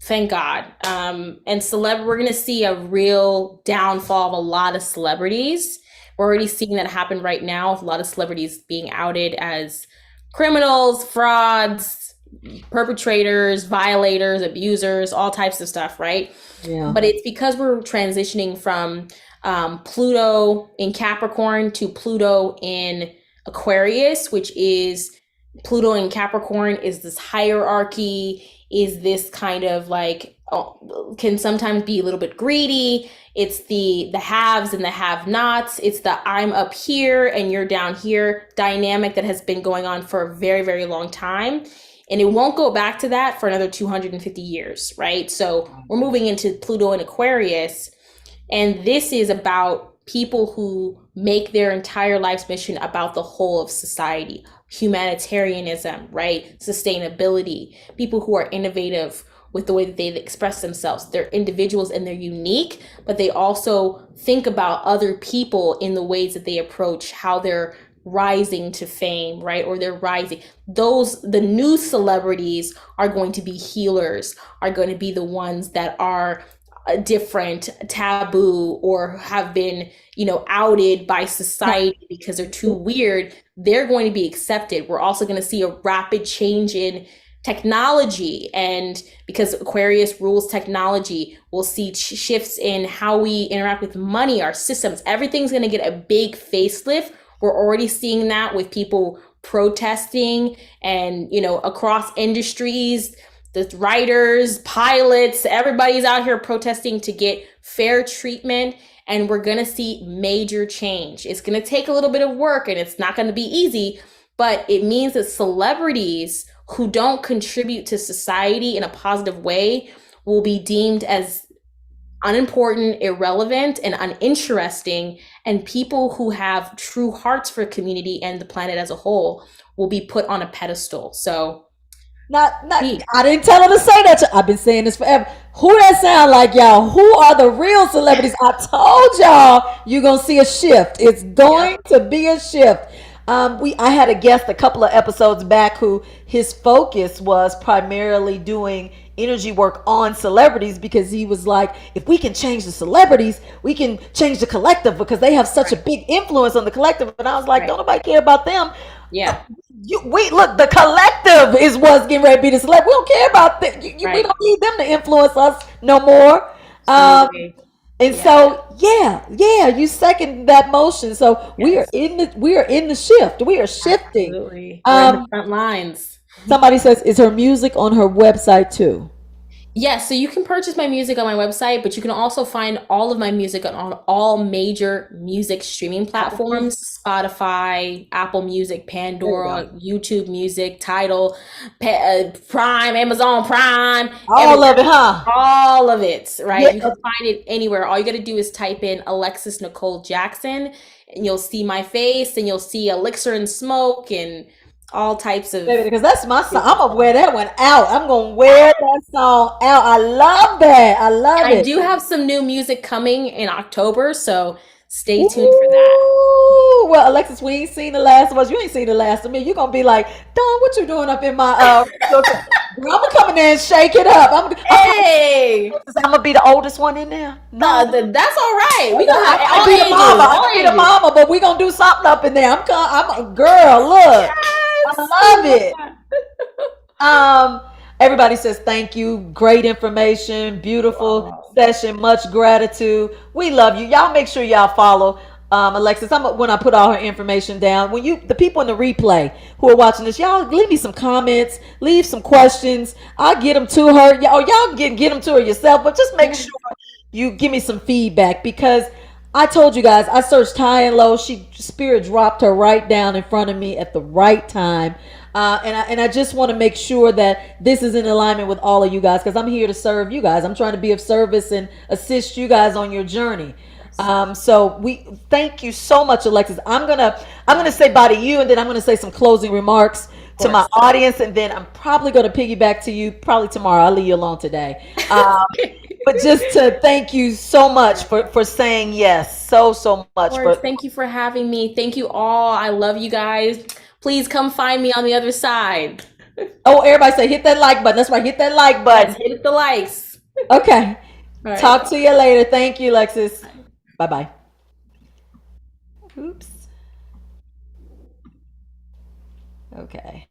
thank God. And we're going to see a real downfall of a lot of celebrities. We're already seeing that happen right now with a lot of celebrities being outed as criminals, frauds, perpetrators, violators, abusers, all types of stuff, right? Yeah. But it's because we're transitioning from Pluto in Capricorn to Pluto in Aquarius, which is Pluto in Capricorn is this hierarchy, is this kind of like can sometimes be a little bit greedy. It's the haves and the have-nots. It's the I'm up here and you're down here dynamic that has been going on for a very, very long time. And it won't go back to that for another 250 years, right? So we're moving into Pluto and Aquarius. And this is about people who make their entire life's mission about the whole of society, humanitarianism, right? Sustainability, people who are innovative with the way that they express themselves. They're individuals and they're unique, but they also think about other people in the ways that they approach how they're rising to fame, right? Or they're rising. The new celebrities are going to be healers, are going to be the ones that are different, taboo, or have been, outed by society because they're too weird. They're going to be accepted. We're also going to see a rapid change in technology, and because Aquarius rules technology, we'll see shifts in how we interact with money, our systems. Everything's going to get a big facelift. We're already seeing that with people protesting and, across industries, the writers, pilots, everybody's out here protesting to get fair treatment. And we're going to see major change. It's going to take a little bit of work and it's not going to be easy, but it means that celebrities who don't contribute to society in a positive way will be deemed as unimportant, irrelevant, and uninteresting. And people who have true hearts for community and the planet as a whole will be put on a pedestal. So I didn't tell her to say that. I've been saying this forever. Who that sound like, y'all? Who are the real celebrities? I told y'all you're gonna see a shift. It's going to be a shift. I had a guest a couple of episodes back who his focus was primarily doing energy work on celebrities, because he was like, if we can change the celebrities, we can change the collective, because they have such a big influence on the collective. And I was like, don't nobody care about them. Yeah. Look, the collective is what's getting ready to be the celebrity. We don't care about that. We don't need them to influence us no more. So you second that motion. So we are in the shift. We are shifting. Absolutely. We're in the front lines. Somebody says, is her music on her website too? Yes, so you can purchase my music on my website, but you can also find all of my music on all major music streaming platforms: Spotify, Apple Music, Pandora, YouTube Music, Tidal, Prime, Amazon Prime. All of it, huh? All of it, right? Yeah. You can find it anywhere. All you got to do is type in Alecis Nicole Jackson, and you'll see my face, and you'll see Elixir and Smoke, and all types of, because that's my song. I'm gonna wear that one out. I'm gonna wear that song out. I love that. I love it. I do have some new music coming in October, so stay tuned for that. Well, Alexis, we ain't seen the last of us. You ain't seen the last of me. You're gonna be like, Dawn, what you doing up in my I'm gonna come in there and shake it up. I'm gonna be the oldest one in there. No, that's all right. We gonna have I'll be the mama. I'll be the mama, but we gonna do something up in there. I'm a girl. Look. Yes. I love it. Everybody says thank you. Great information. Beautiful session. Much gratitude. We love you. Y'all make sure y'all follow Alexis. When I put all her information down. The people in the replay who are watching this, y'all leave me some comments. Leave some questions. I'll get them to her. Y'all get them to her yourself. But just make sure you give me some feedback, because I told you guys, I searched high and low. Spirit dropped her right down in front of me at the right time. And I just want to make sure that this is in alignment with all of you guys, because I'm here to serve you guys. I'm trying to be of service and assist you guys on your journey. So we thank you so much, Alexis. I'm gonna say bye to you, and then I'm gonna say some closing remarks to my audience, and then I'm probably gonna piggyback to you probably tomorrow. I'll leave you alone today. But just to thank you so much for saying yes, so much. Thank you for having me. Thank you all. I love you guys. Please come find me on the other side. Oh, everybody say hit that like button. That's right, hit that like button. Yes, hit the likes. Okay. Talk to you later. Thank you, Alexis. Bye-bye. Oops. Okay.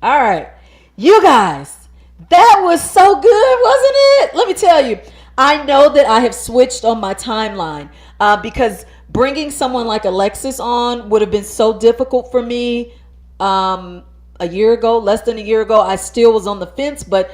All right. You guys, that was so good, wasn't it? Let me tell you, I know that I have switched on my timeline because bringing someone like Alexis on would have been so difficult for me a year ago, less than a year ago. I still was on the fence, but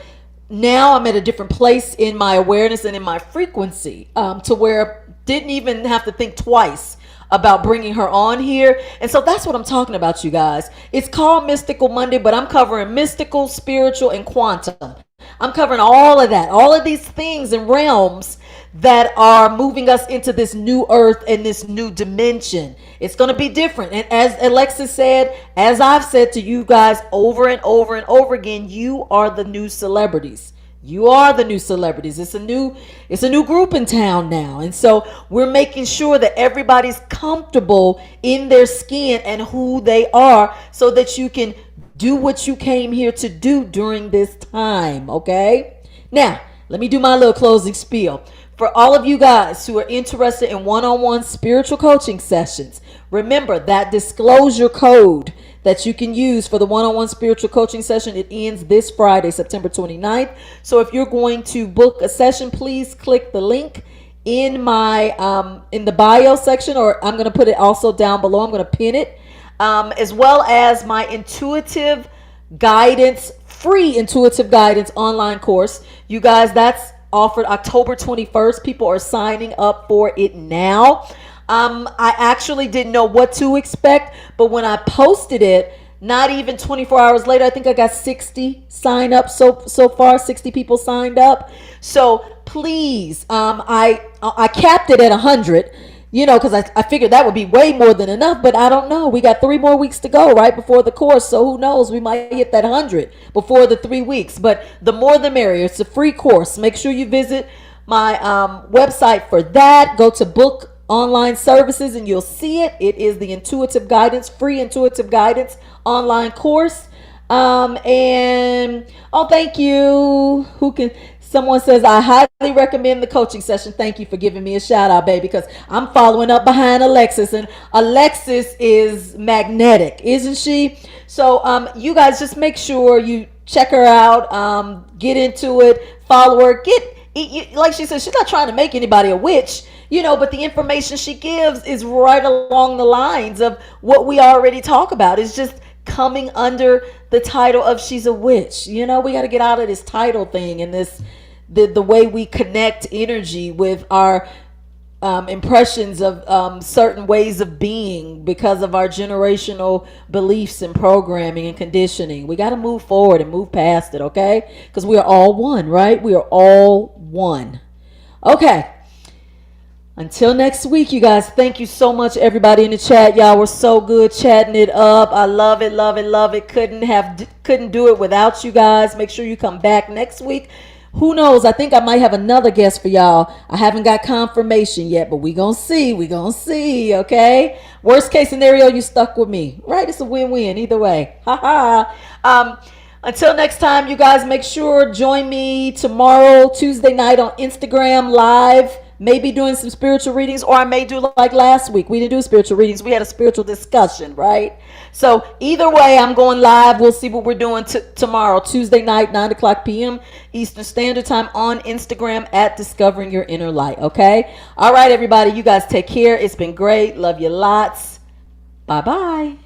now I'm at a different place in my awareness and in my frequency to where I didn't even have to think twice about bringing her on here. And so that's what I'm talking about, you guys. It's called Mystical Monday, but I'm covering mystical, spiritual, and quantum. I'm covering all of that, all of these things and realms that are moving us into this new earth and this new dimension. It's going to be different. And as Alexis said, as I've said to you guys over and over and over again, you are the new celebrities. You are the new celebrities. It's a new group in town now. And so we're making sure that everybody's comfortable in their skin and who they are so that you can do what you came here to do during this time, okay? Now, let me do my little closing spiel. For all of you guys who are interested in one-on-one spiritual coaching sessions, remember that disclosure code that you can use for the one-on-one spiritual coaching session. It ends this Friday, September 29th. So if you're going to book a session, please click the link in my in the bio section, or I'm going to put it also down below. I'm going to pin it, as well as my intuitive guidance, free intuitive guidance online course. You guys, that's offered October 21st. People are signing up for it now. I actually didn't know what to expect, but when I posted it, not even 24 hours later, I think I got 60 sign up so far. 60 people signed up. So please, I capped it at 100, because I figured that would be way more than enough, but I don't know. We got 3 more weeks to go right before the course, so who knows? We might hit that 100 before the 3 weeks, but the more the merrier. It's a free course. Make sure you visit my website for that. Go to book online services and you'll see it. It is the intuitive guidance, free intuitive guidance online course. And oh, thank you. Someone says, I highly recommend the coaching session. Thank you for giving me a shout out, baby, because I'm following up behind Alexis, and Alexis is magnetic, isn't she? So you guys just make sure you check her out, get into it, follow her, like she said, she's not trying to make anybody a witch, but the information she gives is right along the lines of what we already talk about. It's just coming under the title of she's a witch. We got to get out of this title thing and the way we connect energy with our impressions of certain ways of being because of our generational beliefs and programming and conditioning. We got to move forward and move past it, okay? Because we are all one, right? We are all one. Okay. Until next week, you guys, thank you so much, everybody in the chat. Y'all were so good chatting it up. I love it, love it, love it. Couldn't do it without you guys. Make sure you come back next week. Who knows? I think I might have another guest for y'all. I haven't got confirmation yet, but we gonna see. We gonna see, okay? Worst case scenario, you stuck with me, right? It's a win-win either way. Ha ha. Until next time, you guys, make sure join me tomorrow, Tuesday night on Instagram Live. Maybe doing some spiritual readings, or I may do like last week. We didn't do spiritual readings. We had a spiritual discussion, right? So either way, I'm going live. We'll see what we're doing tomorrow, Tuesday night, 9:00 p.m. Eastern Standard Time on Instagram at Discovering Your Inner Light, okay? All right, everybody. You guys take care. It's been great. Love you lots. Bye-bye.